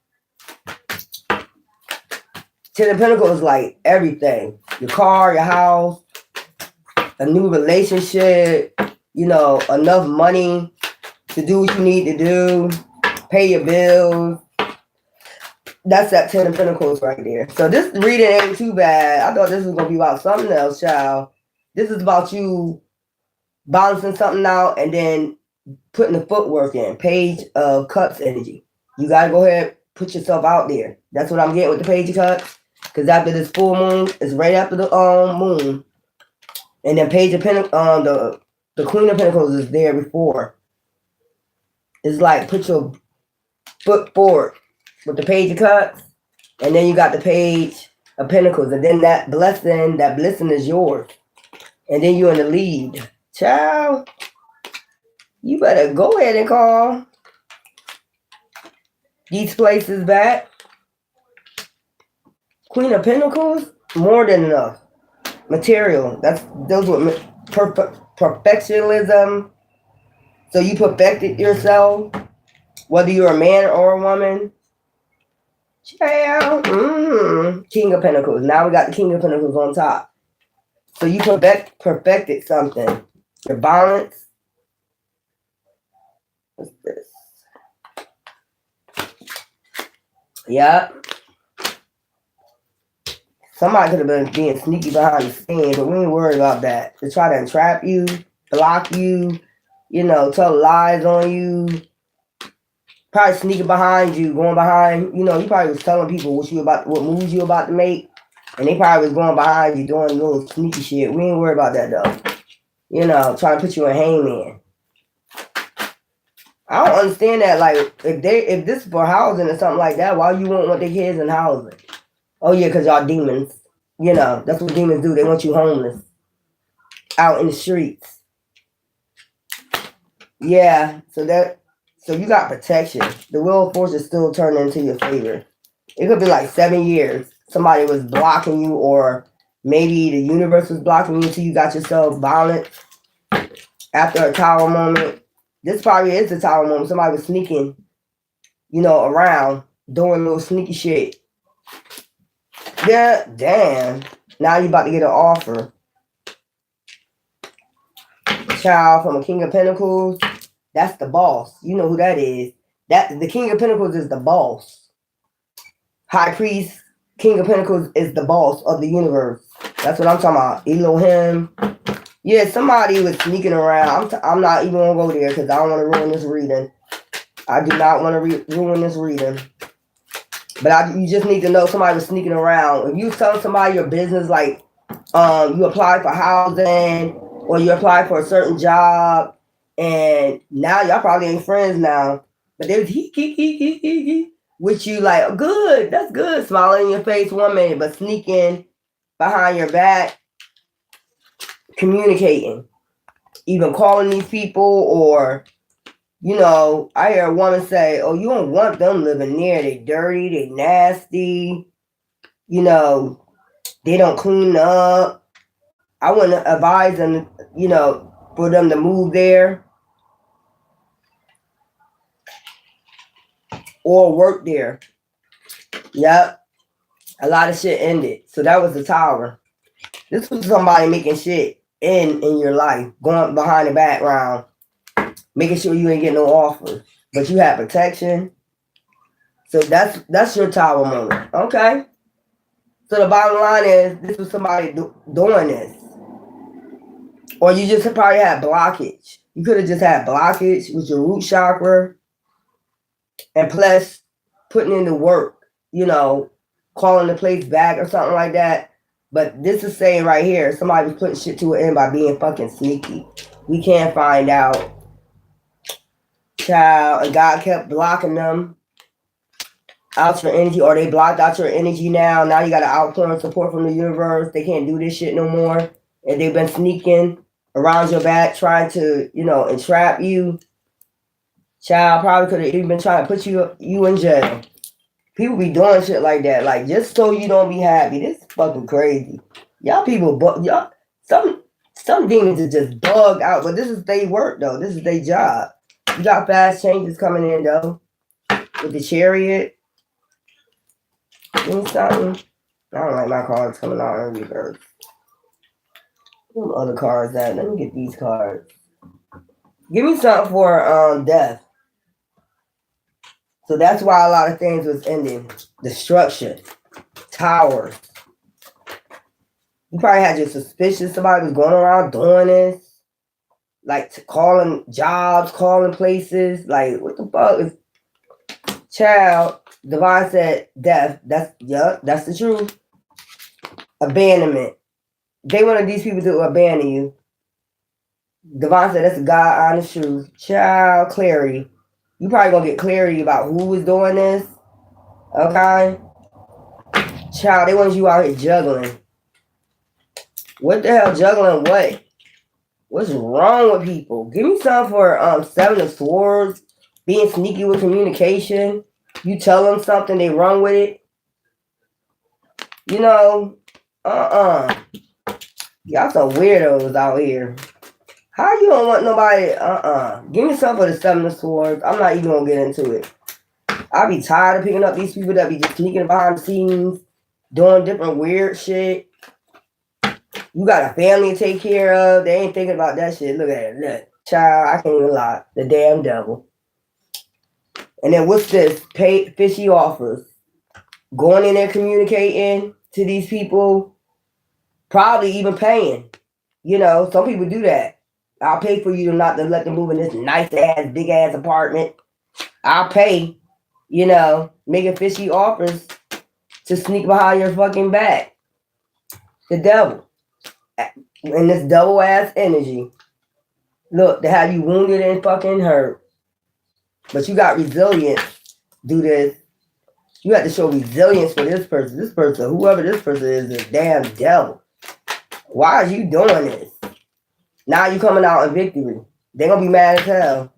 10 of Pentacles is like everything. Your car, your house, a new relationship, enough money to do what you need to do, pay your bills. That's that 10 of Pentacles right there. So this reading ain't too bad. I thought this was going to be about something else, child. This is about you balancing something out and then putting the footwork in. Page of Cups energy. You got to go ahead, put yourself out there. That's what I'm getting with the Page of Cups. Because after this full moon, it's right after the moon. And then Page of Pentacles, the Queen of Pentacles is there before. It's like put your foot forward with the Page of Cups. And then you got the Page of Pentacles. And then that blessing is yours. And then you're in the lead. Child, you better go ahead and call these places back. Queen of Pentacles, more than enough. Material. Those with perfectionism. So you perfected yourself, whether you're a man or a woman. Child. King of Pentacles. Now we got the King of Pentacles on top. So you perfected something. Your balance. What's this? Yep. Somebody could have been being sneaky behind the scenes, but we ain't worried about that. To try to entrap you, block you, tell lies on you. Probably sneaking behind you, going behind, you probably was telling people what moves you about to make. And they probably was going behind you doing little sneaky shit. We ain't worried about that though. Trying to put you in hangman. I don't understand that. Like, if this is for housing or something like that, why you won't want their kids in housing? Oh yeah, because y'all demons. That's what demons do. They want you homeless. Out in the streets. Yeah, so you got protection. The Wheel of Fortune is still turning into your favor. It could be like 7 years. Somebody was blocking you, or maybe the universe was blocking you until you got yourself violent. After a Tower moment. This probably is a Tower moment. Somebody was sneaking, around, doing little sneaky shit. Yeah, damn. Now you about to get an offer. Child from a King of Pentacles. That's the boss. You know who that is. That the King of Pentacles is the boss. High Priest, King of Pentacles is the boss of the universe. That's what I'm talking about. Elohim. Yeah, somebody was sneaking around. I'm not even gonna go there because I don't want to ruin this reading. I do not want to ruin this reading. But you just need to know somebody was sneaking around. If you tell somebody your business, like you apply for housing or you apply for a certain job, and now y'all probably ain't friends now, but they was with you like, good, that's good, smiling in your face 1 minute, but sneaking behind your back, communicating, even calling these people, or you know, I hear a woman say, oh, you don't want them living near. They dirty, they nasty, you know, they don't clean up. I wouldn't advise them, you know, for them to move there or work there. Yep. A lot of shit ended. So that was the Tower. This was somebody making shit in your life, going behind the background, making sure you ain't getting no offers, but you have protection. So that's your Tower moment. Okay. So the bottom line is, this was somebody doing this. Or you just probably had blockage. You could have just had blockage with your root chakra. And plus, putting in the work, you know, calling the place back or something like that. But this is saying right here, somebody was putting shit to an end by being fucking sneaky. We can't find out. Child, and God kept blocking them out your energy, or they blocked out your energy now. Now you got an outpouring support from the universe. They can't do this shit no more. And they've been sneaking around your back, trying to, you know, entrap you. Child, probably could have even been trying to put you in jail. People be doing shit like that, like just so you don't be happy. This is fucking crazy. Y'all people, y'all, some demons are just bugged out, but this is their work though. This is their job. You got fast changes coming in though, with the Chariot. Give me something. I don't like my cards coming out in reverse. Where them other cards at? Let me get these cards. Give me something for death. So that's why a lot of things was ending. Destruction. Towers. You probably had your suspicion somebody was going around doing this. Like calling jobs, calling places. Like, what the fuck? Child, Divine said death. That's the truth. Abandonment. They wanted these people to abandon you. Divine said that's a God honest truth. Child, clarity. You probably gonna get clarity about who was doing this. Okay? Child, they want you out here juggling. What the hell juggling what? What's wrong with people? Give me something for Seven of Swords. Being sneaky with communication. You tell them something, they run with it. You know, y'all some weirdos out here. How you don't want nobody, Give me something for the Seven of Swords. I'm not even gonna get into it. I be tired of picking up these people that be just sneaking behind the scenes, doing different weird shit. You got a family to take care of. They ain't thinking about that shit. Look at it. Look. Child, I can't even lie. The damn devil. And then what's this? Fishy offers. Going in there communicating to these people. Probably even paying. You know, some people do that. I'll pay for you not to let them move in this nice ass, big ass apartment. I'll pay, you know, making fishy offers to sneak behind your fucking back. The devil. And this double ass energy. Look, to have you wounded and fucking hurt. But you got resilience. Do this. You have to show resilience for this person. This person, whoever this person is a damn devil. Why are you doing this? Now you coming out in victory. They're going to be mad as hell.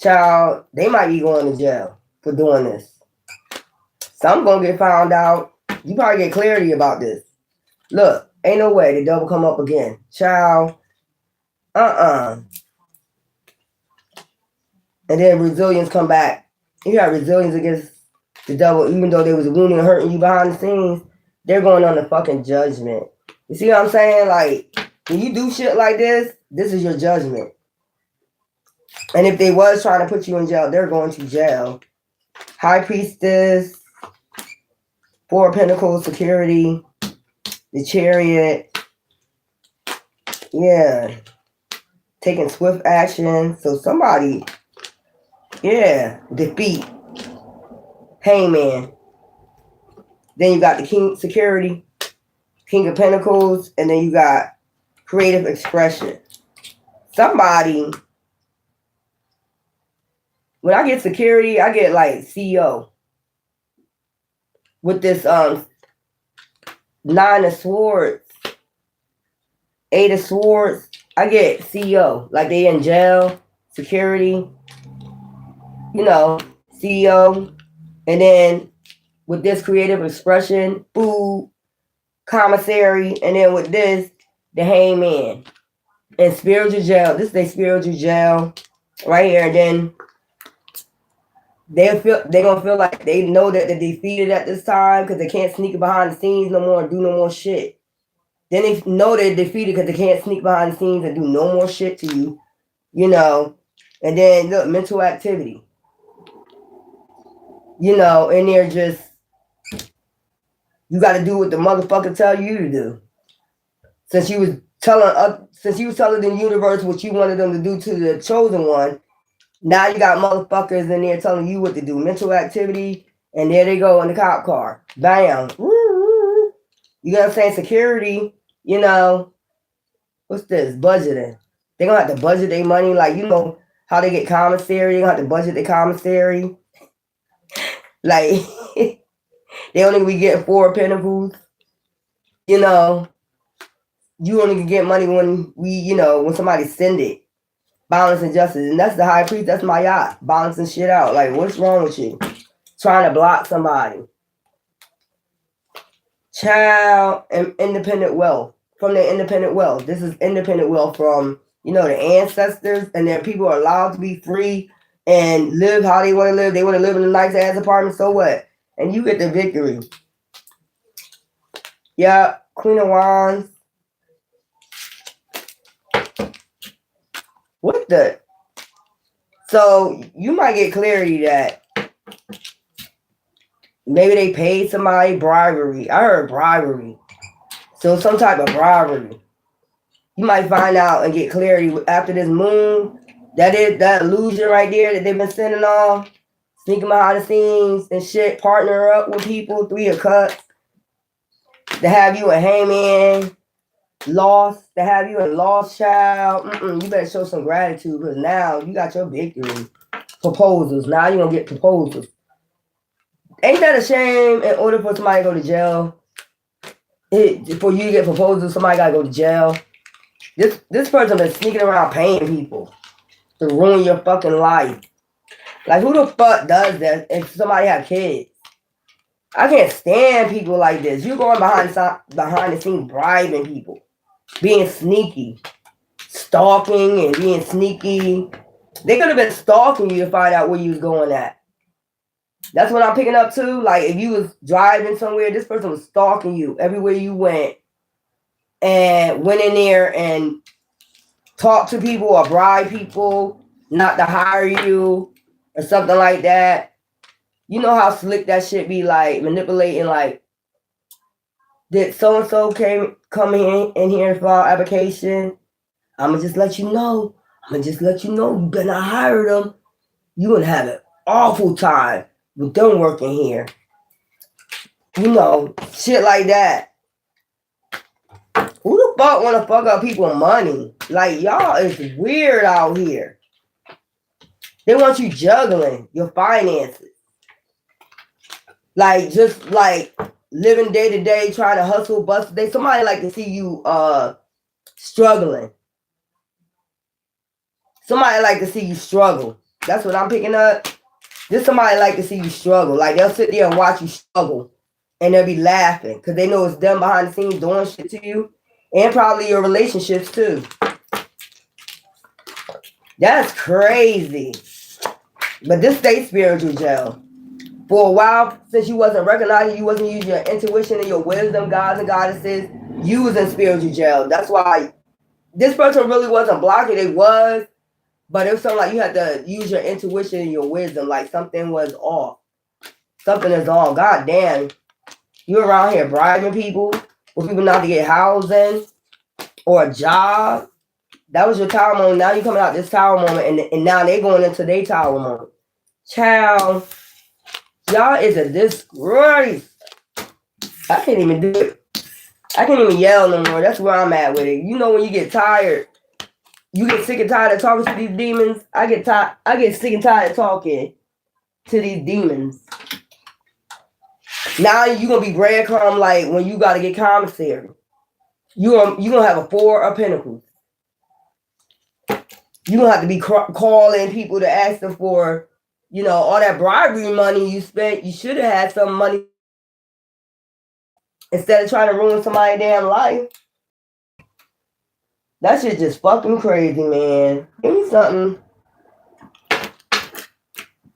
Child, they might be going to jail for doing this. Some going to get found out. You probably get clarity about this. Look, ain't no way the devil come up again. Child, And then resilience come back. You got resilience against The devil, even though they was wounding and hurting you behind the scenes, they're going on the fucking judgment. You see what I'm saying? Like, when you do shit like this is your judgment. And if they was trying to put you in jail, they're going to jail. High Priestess, Four of Pentacles, Security, the Chariot. Yeah. Taking swift action. So somebody, yeah, defeat. Hangman. Then you got the King, Security, King of Pentacles, and then you got creative expression. Somebody, when I get security, I get like CEO. With this Nine of Swords, Eight of Swords, I get CEO. Like they in jail, security, you know, CEO. And then with this creative expression, food, commissary, and then with this, the hangman. And spiritual jail. This is their spiritual jail right here. And then they're gonna feel like they know that they're defeated at this time because they can't sneak behind the scenes no more and do no more shit. Then they know they're defeated because they can't sneak behind the scenes and do no more shit to you, you know. And then look, mental activity. You know, and they're just, you got to do what the motherfucker tell you to do. Since you was telling the universe what you wanted them to do to the chosen one, now you got motherfuckers in there telling you what to do. Mental activity, and there they go in the cop car. Bam. You know what I'm saying? Security, you know, what's this? Budgeting. They're going to have to budget their money. Like, you know how they get commissary? They're going to have to budget their commissary. Like, they only be getting 4 pentacles. You know, you only can get money when when somebody send it. Balance and justice. And that's the high priest. That's my yacht. Balancing shit out. Like, what's wrong with you? Trying to block somebody. Child and independent wealth. From their independent wealth. This is independent wealth from, the ancestors. And their people are allowed to be free and live how they want to live. They want to live in a nice ass apartment. So what? And you get the victory. Yeah. Queen of Wands. What the? So you might get clarity that maybe they paid somebody bribery. I heard bribery. So some type of bribery. You might find out and get clarity after this moon. That illusion right there that they've been sending off. Sneaking behind the scenes and shit. Partner up with people. 3 of Cups. To have you a hangman. Lost, to have you a lost child. You better show some gratitude because now you got your victory. Proposals. Now you're going to get proposals. Ain't that a shame? In order for somebody to go to jail, for you to get proposals, somebody got to go to jail. This person is sneaking around paying people to ruin your fucking life. Like, who the fuck does that if somebody have kids? I can't stand people like this. You going behind the scenes bribing people. Being sneaky, stalking and being sneaky. They could have been stalking you to find out where you was going at. That's what I'm picking up too. Like if you was driving somewhere, this person was stalking you everywhere you went and went in there and talked to people or bribe people not to hire you or something like that. You know how slick that shit be, like manipulating, like, did so-and-so come in here for our application? I'ma just let you know. You better not hire them. You're gonna have an awful time with them working here. Shit like that. Who the fuck wanna fuck up people's money? Like, y'all is weird out here. They want you juggling your finances. Like, just like living day to day, trying to hustle, bustle. Somebody like to see you struggling. Somebody like to see you struggle. That's what I'm picking up. Just somebody like to see you struggle. Like they'll sit there and watch you struggle, and they'll be laughing because they know it's them behind the scenes doing shit to you, and probably your relationships too. That's crazy. But this stays spiritual jail. For a while, since you wasn't recognizing, you wasn't using your intuition and your wisdom, gods and goddesses, you was in spiritual jail. That's why this person really wasn't blocking. It was, but it was something like you had to use your intuition and your wisdom. Like something was off. Something is off. God damn. You around here bribing people for people not to get housing or a job. That was your tower moment. Now you coming out this tower moment, and now they going into their tower moment. Child, y'all is a disgrace. I can't even do it. I can't even yell no more. That's where I'm at with it. You know when you get tired, you get sick and tired of talking to these demons. I get sick and tired of talking to these demons. Now you gonna be breadcrumb like when you gotta get commissary. You gonna have a 4 of Pentacles. You gonna have to be calling people to ask them for, you know, all that bribery money you spent. You should have had some money instead of trying to ruin somebody's damn life. That shit just fucking crazy, man. Give me something.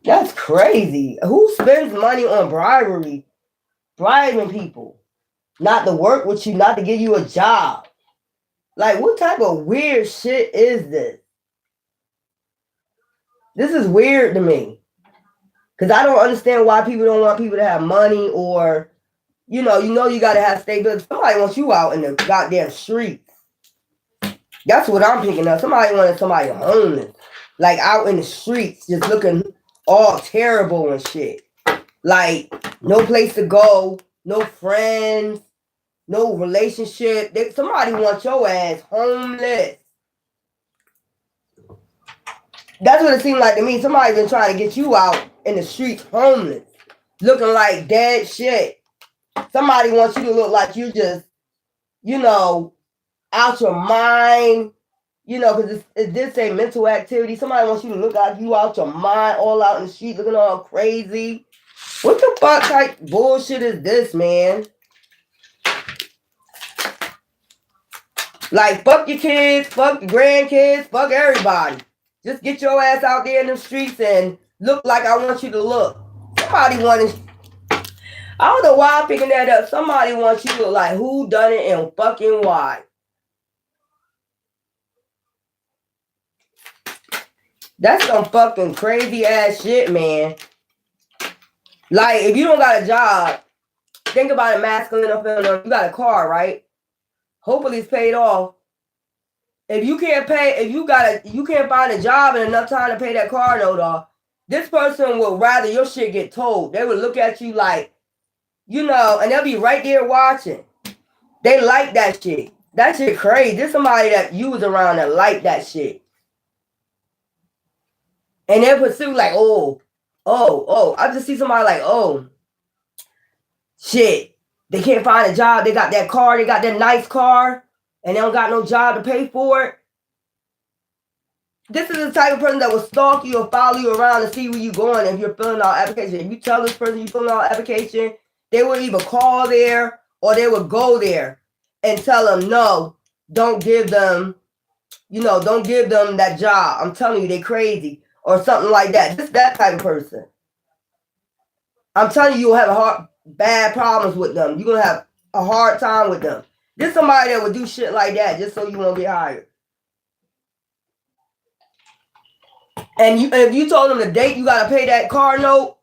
That's crazy. Who spends money on bribery? Bribing people. Not to work with you, not to give you a job. Like, what type of weird shit is this? This is weird to me. Because I don't understand why people don't want people to have money or, you know you got to have stability. Somebody wants you out in the goddamn streets. That's what I'm picking up. Somebody wanted somebody homeless. Like, out in the streets, just looking all terrible and shit. Like, no place to go, no friends, no relationship. Somebody wants your ass homeless. That's what it seemed like to me. Somebody been trying to get you out in the streets homeless, looking like dead shit. Somebody wants you to look like you just, you know, out your mind, you know, because it did say mental activity. Somebody wants you to look like you out your mind, all out in the street, looking all crazy. What the fuck type bullshit is this, man? Like, fuck your kids, fuck your grandkids, fuck everybody. Just get your ass out there in the streets and look like I want you to look. Somebody wanted... I don't know why I'm picking that up. Somebody wants you to look like who done it and fucking why. That's some fucking crazy ass shit, man. Like, if you don't got a job, think about it, masculine or feminine. You got a car, right? Hopefully it's paid off. If you can't pay, you can't find a job in enough time to pay that car note off, this person would rather your shit get told. They would look at you like, you know, and they'll be right there watching. They like that shit. That shit crazy. There's somebody that you was around that like that shit. And they'll pursue like, oh. I just see somebody like, oh, shit. They can't find a job. They got that car. They got that nice car. And they don't got no job to pay for it. This is the type of person that will stalk you or follow you around to see where you're going if you're filling out application. If you tell this person you're filling out application, they will either call there or they will go there and tell them, no, don't give them, you know, don't give them that job. I'm telling you, they crazy or something like that. Just that type of person. I'm telling you, you'll have bad problems with them. You're going to have a hard time with them. There's somebody that would do shit like that just so you won't get hired. And if you told them the date you got to pay that car note,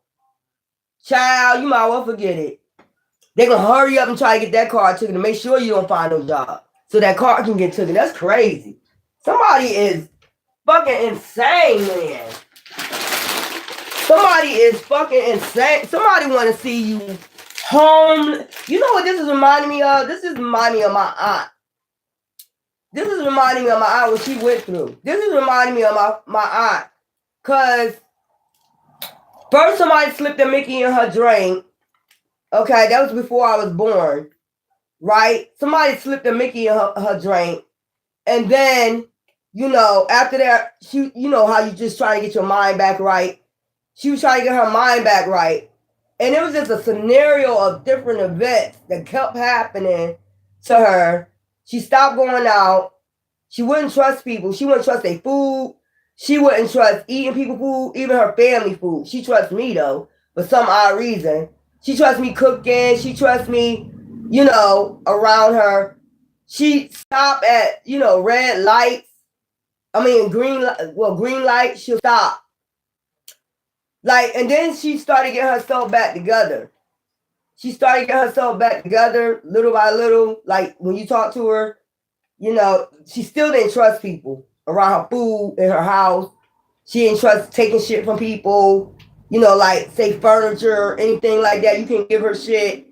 child, you might well forget it. They're going to hurry up and try to get that car taken to make sure you don't find no job so that car can get taken. That's crazy. Somebody is fucking insane, man. Somebody is fucking insane. Somebody want to see you home. You know what this is reminding me of? This is reminding me of my aunt. This is reminding me of my aunt, what she went through. This is reminding me of my aunt. Because first somebody slipped a Mickey in her drink. Okay, that was before I was born. Right? Somebody slipped a Mickey in her drink. And then, you know, after that, she, you know how you just try to get your mind back right. She was trying to get her mind back right. And it was just a scenario of different events that kept happening to her. She stopped going out. She wouldn't trust people. She wouldn't trust their food. She wouldn't trust eating people's food, even her family food. She trusts me, though. for some odd reason. She trusts me cooking. She trusts me, you know, around her. She stop at, you know, red lights. I mean, green light, she'll stop. Like, and then she started getting herself back together. She started getting herself back together little by little. Like, when you talk to her, you know, she still didn't trust people around her food in her house. She didn't trust taking shit from people, you know, like, say, furniture, anything like that. You can give her shit.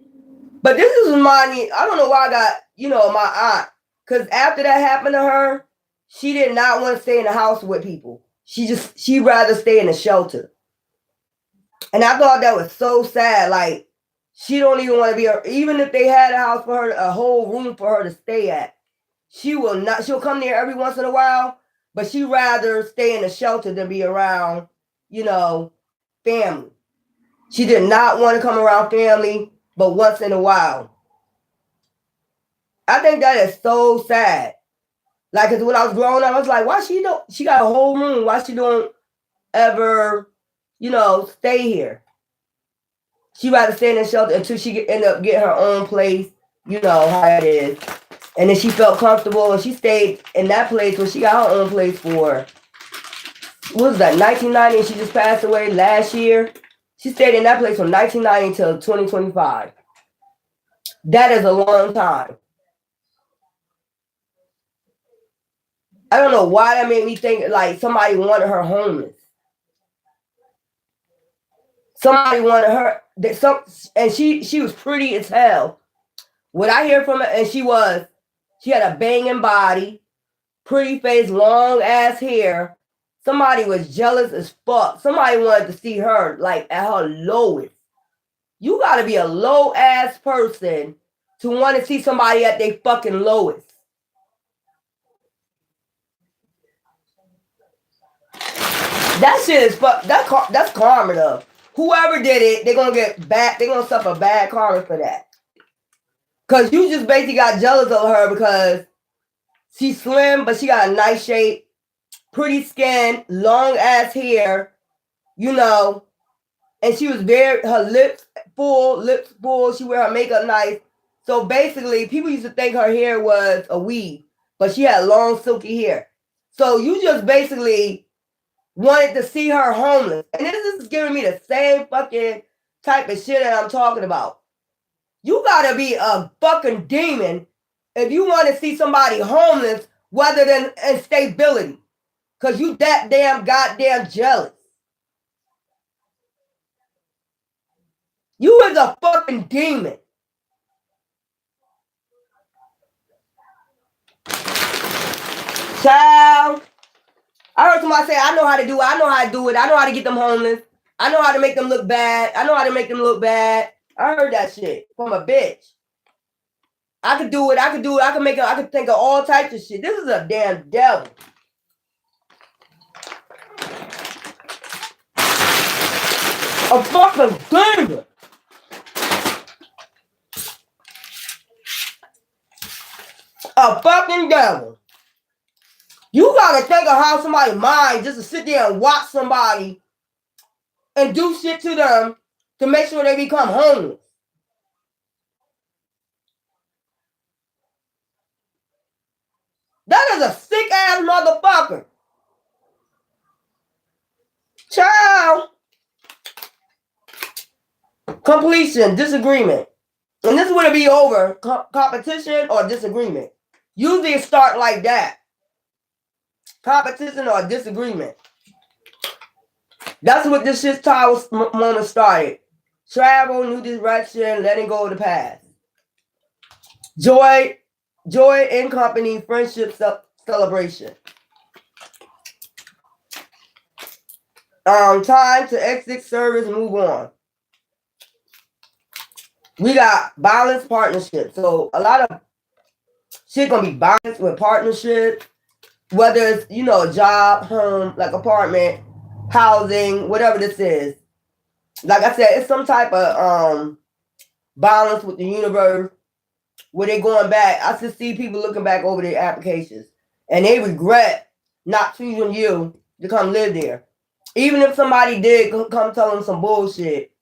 But this is reminding, I don't know why I got, you know, my aunt. Because after that happened to her, she did not want to stay in the house with people. She'd rather stay in the shelter. And I thought that was so sad. Like, she don't even want to be, even if they had a house for her, a whole room for her to stay at, she'll come there every once in a while, but she'd rather stay in the shelter than be around, you know, family. She did not want to come around family, but once in a while. I think that is so sad. Like, cause when I was growing up, I was like, why she got a whole room? Why she don't ever, you know, stay here? She rather stay in the shelter until she end up getting her own place, you know, how it is. And then she felt comfortable and she stayed in that place where she got her own place for, what was that, 1990, and she just passed away last year. She stayed in that place from 1990 till 2025. That is a long time. I don't know why that made me think like somebody wanted her homeless. Somebody wanted her, and she was pretty as hell. What I hear from her, and she had a banging body, pretty face, long ass hair. Somebody was jealous as fuck. Somebody wanted to see her like at her lowest. You gotta be a low ass person to want to see somebody at their fucking lowest. That shit is fuck. That's karma though. Whoever did it, they're gonna get bad. They're gonna suffer bad karma for that. Cause you just basically got jealous of her because she's slim, but she got a nice shape, pretty skin, long ass hair, you know, and she was her lips full. She wear her makeup nice. So basically, people used to think her hair was a weave, but she had long silky hair. So you just basically wanted to see her homeless. And this is giving me the same fucking type of shit that I'm talking about. You gotta be a fucking demon if you want to see somebody homeless rather than instability. Cause you that damn goddamn jealous. You is a fucking demon. Child. I heard somebody say, I know how to do it. I know how to do it. I know how to get them homeless. I know how to make them look bad. I know how to make them look bad. I heard that shit from a bitch. I could do it. I could think of all types of shit. This is a damn devil. A fucking demon. A fucking devil. You gotta think of how somebody's mind just to sit there and watch somebody and do shit to them to make sure they become homeless. That is a sick ass motherfucker. Child. Completion, disagreement. And this would be over competition or disagreement. Usually it start like that. Competition or disagreement. That's what this shit tower moment started. Travel, new direction, letting go of the past. Joy in company, friendship celebration. Time to exit service, move on. We got balanced partnership. So a lot of shit gonna be balanced with partnership, whether it's, you know, a job, home, like apartment, housing, whatever this is. Like I said, it's some type of balance with the universe where they're going back. I just see people looking back over their applications and they regret not choosing you to come live there. Even if somebody did come tell them some bullshit,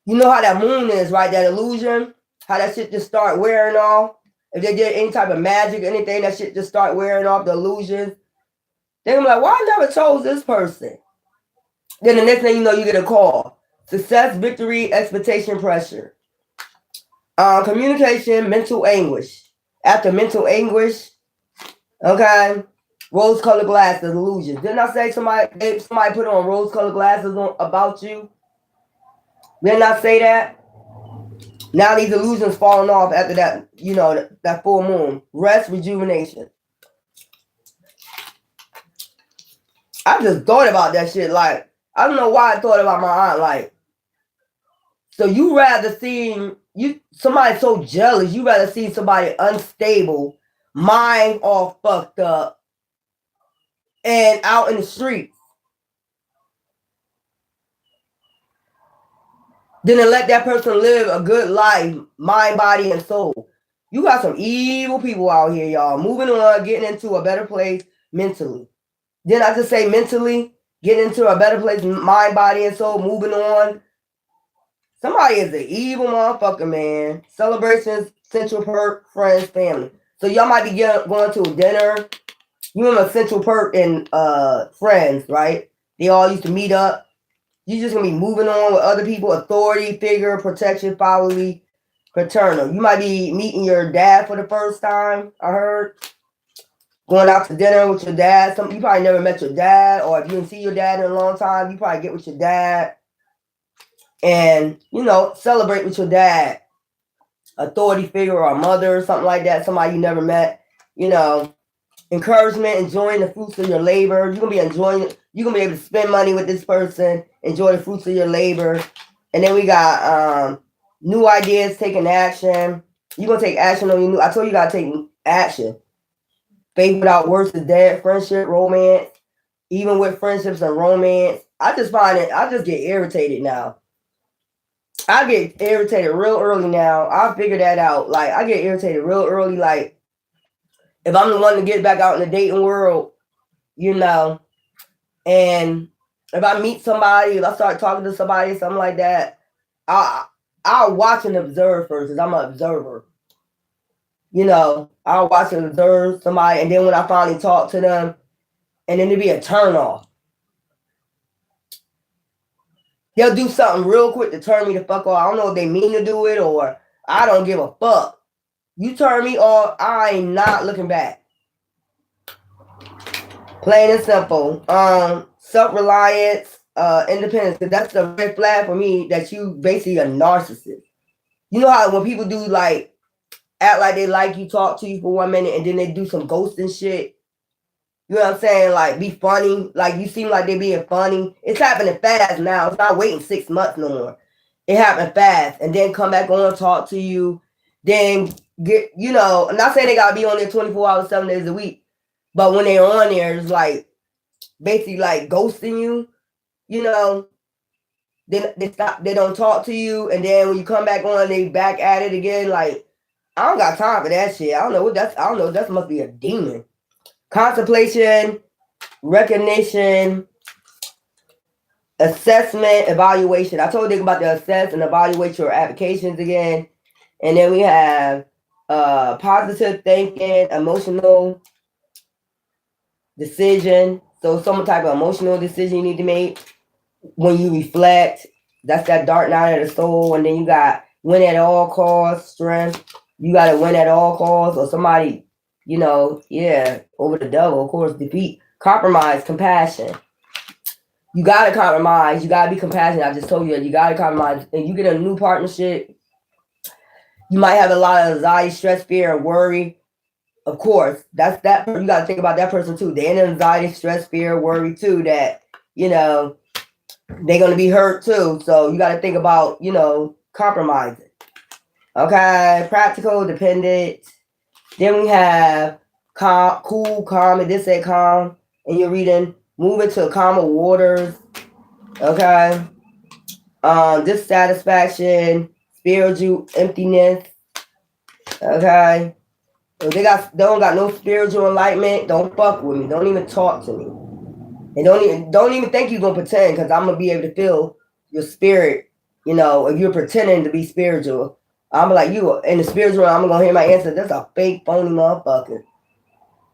You know how that moon is, right? That illusion, how that shit just start wearing off. If they did any type of magic, anything, that shit just start wearing off, the illusions. They're gonna be like, why I never chose this person? Then the next thing you know, you get a call. Success, victory, expectation, pressure. Communication, mental anguish. After mental anguish, okay, rose-colored glasses, illusions. Didn't I say somebody put on rose-colored glasses about you? Didn't I say that? Now these illusions falling off after that, you know, that full moon. Rest, rejuvenation. I just thought about that shit. Like, I don't know why I thought about my aunt. Like, so you rather see somebody so jealous, you rather see somebody unstable, mind all fucked up, and out in the streets, than to let that person live a good life, mind, body, and soul. You got some evil people out here, y'all. Moving on, getting into a better place mentally. Didn't I just say mentally? Getting into a better place, mind, body, and soul, moving on. Somebody is an evil motherfucker, man. Celebrations, Central Perk, friends, family. So y'all might be going to a dinner. You remember Central Perk and friends, right? They all used to meet up. You just gonna be moving on with other people, authority figure, protection, fatherly, paternal. You might be meeting your dad for the first time, I heard. Going out to dinner with your dad. You probably never met your dad, or if you didn't see your dad in a long time, you probably get with your dad and, you know, celebrate with your dad. Authority figure or a mother or something like that, somebody you never met, you know. Encouragement, enjoying the fruits of your labor. You're gonna be able to spend money with this person, enjoy the fruits of your labor. And then we got new ideas, taking action. You're gonna take action on your new. I told you gotta take action. Faith without works is dead. Friendship, romance, even with friendships and romance. I just get irritated now. I get irritated real early now. I figured that out. Like, I get irritated real early. Like, if I'm the one to get back out in the dating world, you know, and if I meet somebody, if I start talking to somebody, something like that, I'll watch and observe first, because I'm an observer. You know, I'll watch and observe somebody, and then when I finally talk to them, and then it'll be a turn off. They'll do something real quick to turn me the fuck off. I don't know if they mean to do it, or I don't give a fuck. You turn me off, I ain't not looking back. Plain and simple. Self-reliance, independence. That's the red flag for me, that you basically a narcissist. You know how when people do, like, act like they like you, talk to you for 1 minute, and then they do some ghosting shit. You know what I'm saying? Like, be funny. Like, you seem like they being funny. It's happening fast now. It's not waiting 6 months no more. It happened fast. And then come back on, talk to you. Then get, you know, I'm not saying they got to be on there 24 hours, 7 days a week. But when they're on there, it's like, basically like ghosting you, you know. They don't talk to you. And then when you come back on, they back at it again. Like, I don't got time for that shit. I don't know, that must be a demon. Contemplation, recognition, assessment, evaluation. I told you about the assess and evaluate your applications again. And then we have positive thinking, emotional decision. So some type of emotional decision you need to make when you reflect. That's that dark night of the soul. And then you got win at all costs, strength. You got to win at all costs, or somebody, you know, yeah, over the devil, of course, defeat. Compromise, compassion. You got to compromise. You got to be compassionate. I just told you that you got to compromise. And you get a new partnership, you might have a lot of anxiety, stress, fear, and worry. Of course, that's that. You got to think about that person too. They're in anxiety, stress, fear, worry too, that, you know, they're going to be hurt too. So you got to think about, you know, compromising. Okay, practical, dependent. Then we have calm, cool, calm. It did say calm. And you're reading, moving to calmer waters. Okay. Dissatisfaction, spiritual emptiness. Okay. If they don't got no spiritual enlightenment, don't fuck with me. Don't even talk to me. And don't even think you're gonna pretend, because I'm gonna be able to feel your spirit You know, if you're pretending to be spiritual, I'm like, you in the spiritual, I'm gonna hear my answer. That's a fake, phony motherfucker.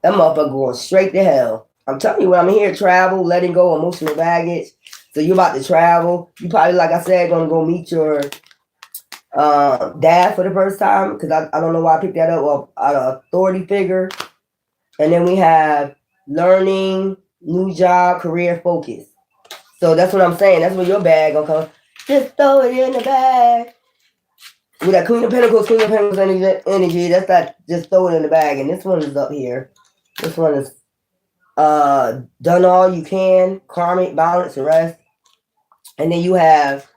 That motherfucker going straight to hell. I'm telling you, when I'm here, travel, letting go emotional baggage. So you about to travel. You probably, like I said, gonna go meet your dad for the first time, because I don't know why I picked that up, or an authority figure. And then we have learning, new job, career focus. So that's what I'm saying. That's where your bag gonna come. Just throw it in the bag. With that Queen of Pentacles energy, that's that just throw it in the bag. And this one is up here. This one is done all you can, karmic, balance, and rest. And then you have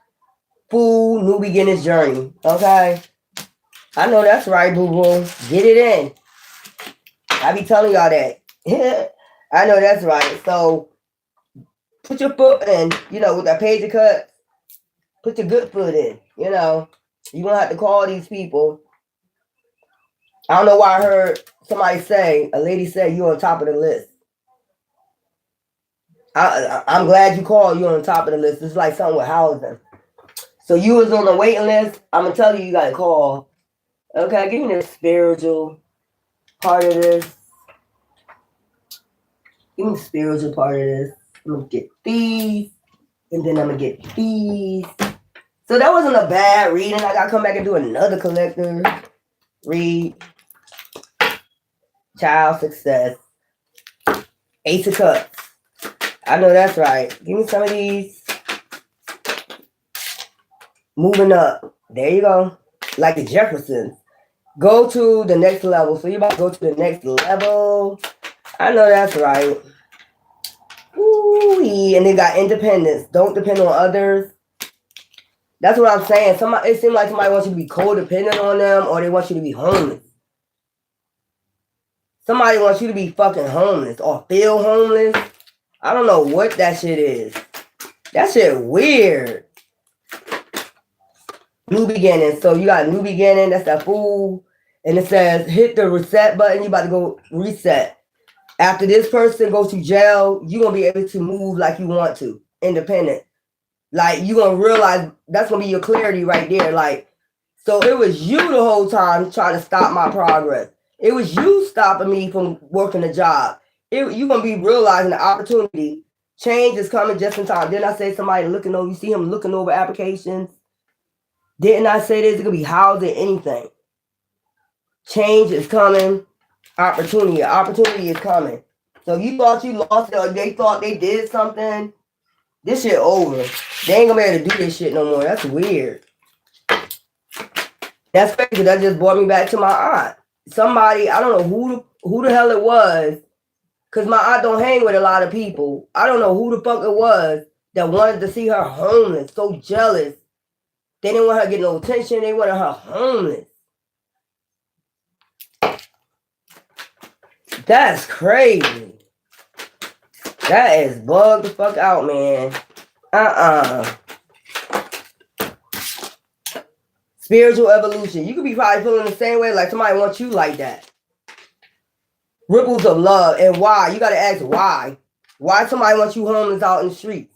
full new beginnings journey. Okay? I know that's right, boo-boo. Get it in. I be telling y'all that. I know that's right. So put your foot in, you know, with that page of cuts. Put your good foot in, you know. You're going to have to call these people. I don't know why I heard somebody say, a lady say, you're on top of the list. I'm glad you called, you're on top of the list. It's like something with housing. So you was on the waiting list. I'm going to tell you, you got to call. Okay, give me the spiritual part of this. Give me the spiritual part of this. I'm going to get these. And then I'm going to get these. So that wasn't a bad reading. I got to come back and do another collector read. Child success. Ace of Cups. I know that's right. Give me some of these. Moving up. There you go. Like the Jeffersons. Go to the next level. So you're about to go to the next level. I know that's right. Ooh-wee. And they got independence. Don't depend on others. That's what I'm saying. It seems like somebody wants you to be codependent on them, or they want you to be homeless. Somebody wants you to be fucking homeless or feel homeless. I don't know what that shit is. That shit weird. New beginning. So you got new beginning. That's that fool. And it says hit the reset button. You about to go reset. After this person goes to jail, you're going to be able to move like you want to. Independent. Like, you're going to realize that's going to be your clarity right there. Like, so it was you the whole time trying to stop my progress. It was you stopping me from working the job. You're going to be realizing the opportunity. Change is coming just in time. Didn't I say somebody looking over? You see him looking over applications? Didn't I say this? It could be housing, anything. Change is coming. Opportunity. Opportunity is coming. So you thought you lost it, or they thought they did something. This shit over. They ain't gonna be able to do this shit no more. That's weird. That's crazy. That just brought me back to my aunt. Somebody, I don't know who the hell it was, because my aunt don't hang with a lot of people. I don't know who the fuck it was that wanted to see her homeless. So jealous. They didn't want her to get no attention. They wanted her homeless. That's crazy. That is bugged the fuck out, man. Spiritual evolution. You could be probably feeling the same way, like somebody wants you like that. Ripples of love. And why? You got to ask why. Why somebody wants you homeless out in the streets?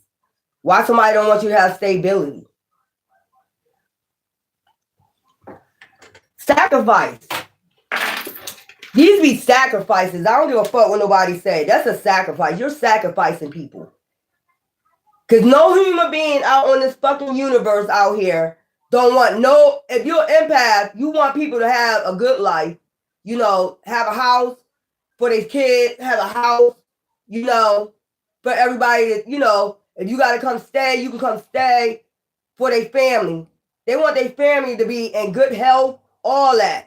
Why somebody don't want you to have stability? Sacrifice. These be sacrifices. I don't give a fuck what nobody say. That's a sacrifice. You're sacrificing people. Because no human being out on this fucking universe out here don't want no... If you're an empath, you want people to have a good life. You know, have a house for their kids. Have a house, you know, for everybody that, you know, if you got to come stay, you can come stay for their family. They want their family to be in good health, all that.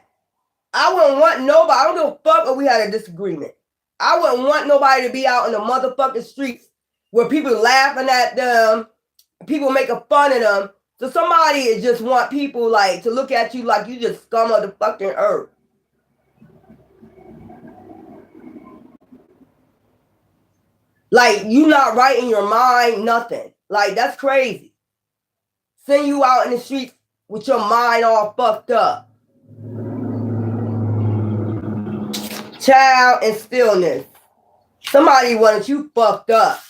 I wouldn't want nobody, I don't give a fuck if we had a disagreement. I wouldn't want nobody to be out in the motherfucking streets where people laughing at them, people making fun of them. So somebody just want people like to look at you like you just scum of the fucking earth. Like you not right in your mind, nothing. Like that's crazy. Send you out in the streets with your mind all fucked up. Child and stillness. Somebody wanted you fucked up.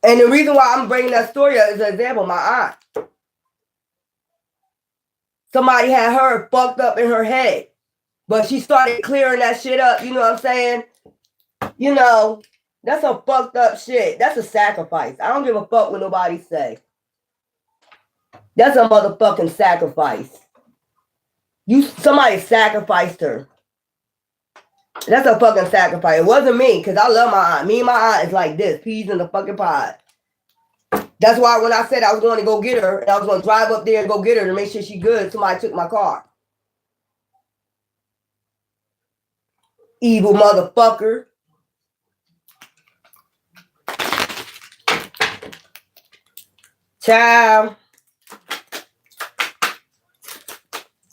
And the reason why I'm bringing that story up is an example. My aunt. somebody had her fucked up in her head. But she started clearing that shit up. You know what I'm saying? You know, that's some fucked up shit. That's a sacrifice. I don't give a fuck what nobody say. That's a motherfucking sacrifice. Somebody sacrificed her. That's a fucking sacrifice. It wasn't me, because I love my aunt. Me and my aunt is like this. Peas in the fucking pod. That's why when I said I was going to go get her, and I was going to drive up there and go get her to make sure she's good, somebody took my car. Evil motherfucker. Child.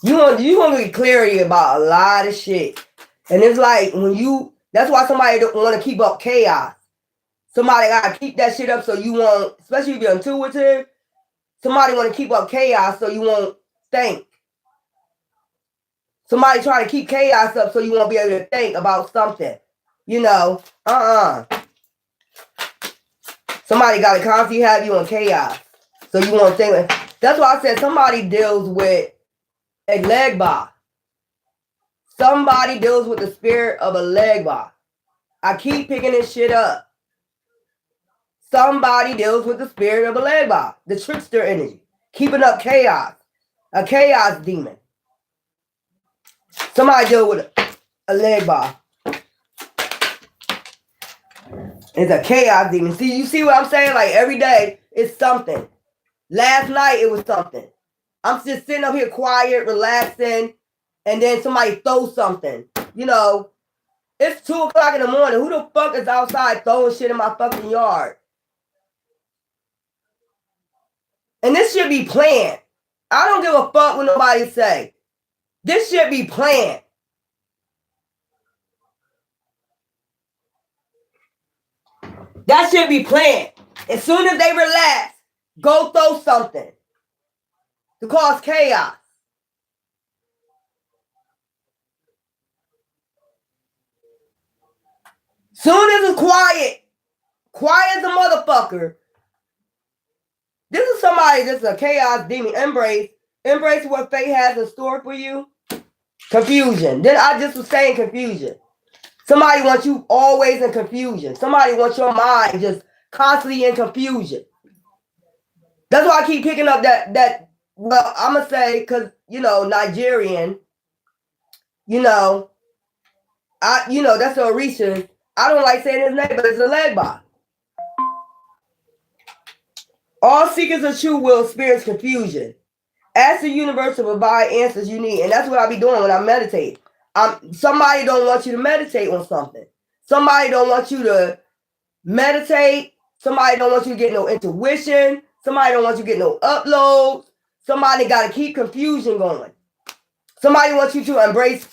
You want to get clarity about a lot of shit. And it's like that's why somebody don't want to keep up chaos. Somebody got to keep that shit up so you won't, especially if you're intuitive, somebody want to keep up chaos so you won't think. Somebody try to keep chaos up so you won't be able to think about something. You know, Somebody got to constantly have you in chaos so you won't think. That's why I said somebody deals with a legba. Somebody deals with the spirit of a legba. I keep picking this shit up. Somebody deals with the spirit of a legba, the trickster energy, keeping up chaos, a chaos demon. Somebody deal with a legba. It's a chaos demon. See, you see what I'm saying? Like every day, it's something. Last night, it was something. I'm just sitting up here quiet, relaxing, and then somebody throws something. You know, it's 2 o'clock in the morning. Who the fuck is outside throwing shit in my fucking yard? And this should be planned. I don't give a fuck what nobody say. This should be planned. That should be planned. As soon as they relax, go throw something to cause chaos. Soon as it's quiet as a motherfucker. This is somebody that's a chaos demon. Embrace what fate has in store for you. Confusion. Then I just was saying confusion. Somebody wants you always in confusion. Somebody wants your mind just constantly in confusion. That's why I keep picking up that well, I'm going to say, because, Nigerian, that's a reason. I don't like saying his name, but it's a legba. All seekers of true will experience confusion. Ask the universe to provide answers you need. And that's what I be doing when I meditate. Somebody don't want you to meditate on something. Somebody don't want you to meditate. Somebody don't want you to get no intuition. Somebody don't want you to get no uploads. Somebody got to keep confusion going. Somebody wants you to embrace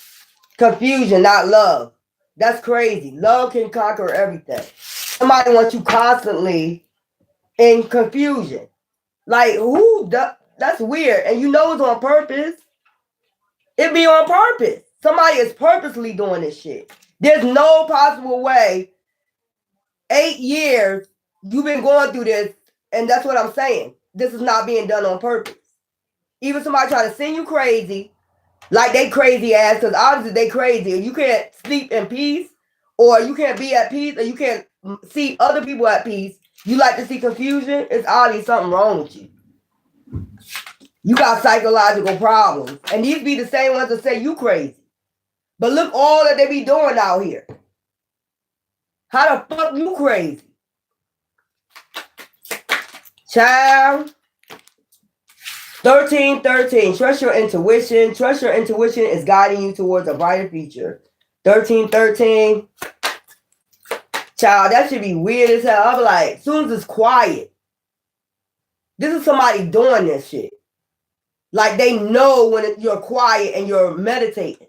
confusion, not love. That's crazy. Love can conquer everything. Somebody wants you constantly in confusion. Like, that's weird. And you know it's on purpose. It be on purpose. Somebody is purposely doing this shit. There's no possible way. 8 years, you've been going through this, and that's what I'm saying. This is not being done on purpose. Even somebody try to send you crazy, like they crazy ass, because obviously they crazy. You can't sleep in peace, or you can't be at peace, or you can't see other people at peace. You like to see confusion, it's obviously something wrong with you. You got psychological problems. And these be the same ones that say you crazy. But look all that they be doing out here. How the fuck you crazy? Child. 1313. Trust your intuition. Trust your intuition is guiding you towards a brighter future. 1313. Child, that should be weird as hell. I'll be like, as soon as it's quiet. This is somebody doing this shit. Like they know when you're quiet and you're meditating.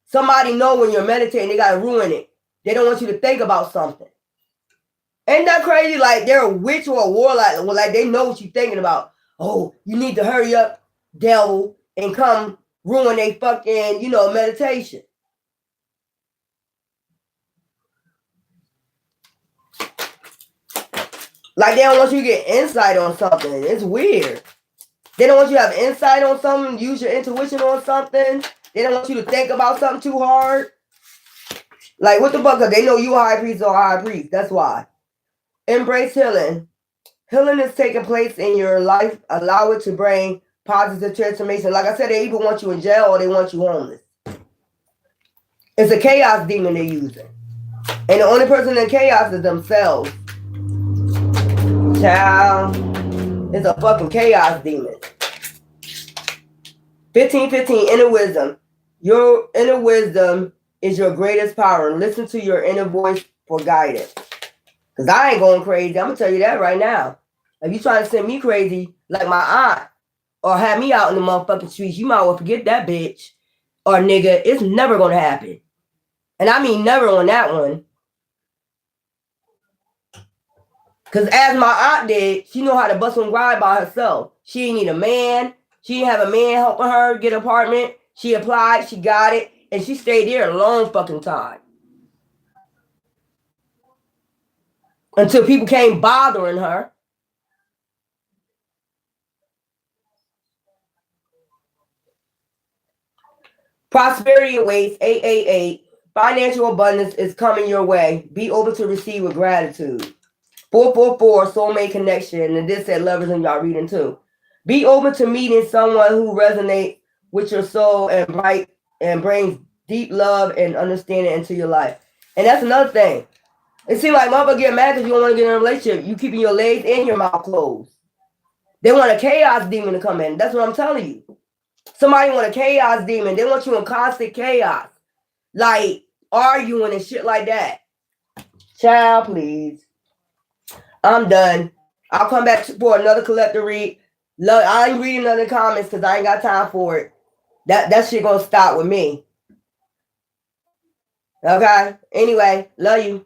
Somebody know when you're meditating, they gotta ruin it. They don't want you to think about something. Ain't that crazy? Like they're a witch or a warlock. Like they know what you're thinking about. Oh, you need to hurry up, devil, and come ruin a fucking, meditation. Like they don't want you to get insight on something. It's weird. They don't want you to have insight on something, use your intuition on something. They don't want you to think about something too hard. Like, what the fuck? Because they know you a high priest or a high priest. That's why. Embrace healing. Healing is taking place in your life. Allow it to bring positive transformation. Like I said, they either want you in jail or they want you homeless. It's a chaos demon they're using. And the only person in chaos is themselves. Child, it's a fucking chaos demon. 1515, inner wisdom. Your inner wisdom is your greatest power. Listen to your inner voice for guidance. Because I ain't going crazy. I'm going to tell you that right now. If you trying to send me crazy like my aunt or have me out in the motherfucking streets, you might well forget that bitch or nigga. It's never going to happen. And I mean never on that one. Because as my aunt did, she know how to bust and ride by herself. She didn't need a man. She didn't have a man helping her get an apartment. She applied, she got it, and she stayed there a long fucking time. Until people came bothering her. Prosperity awaits, 888. Financial abundance is coming your way. Be open to receive with gratitude. 444, soulmate connection. And this said lovers in y'all reading too. Be open to meeting someone who resonates with your soul and brings deep love and understanding into your life. And that's another thing. It seems like motherfuckers get mad because you don't want to get in a relationship. You keeping your legs and your mouth closed. They want a chaos demon to come in. That's what I'm telling you. Somebody want a chaos demon. They want you in constant chaos. Like arguing and shit like that. Child, please. I'm done. I'll come back for another collector read. I ain't reading other comments because I ain't got time for it. That shit gonna stop with me. Okay? Anyway, love you.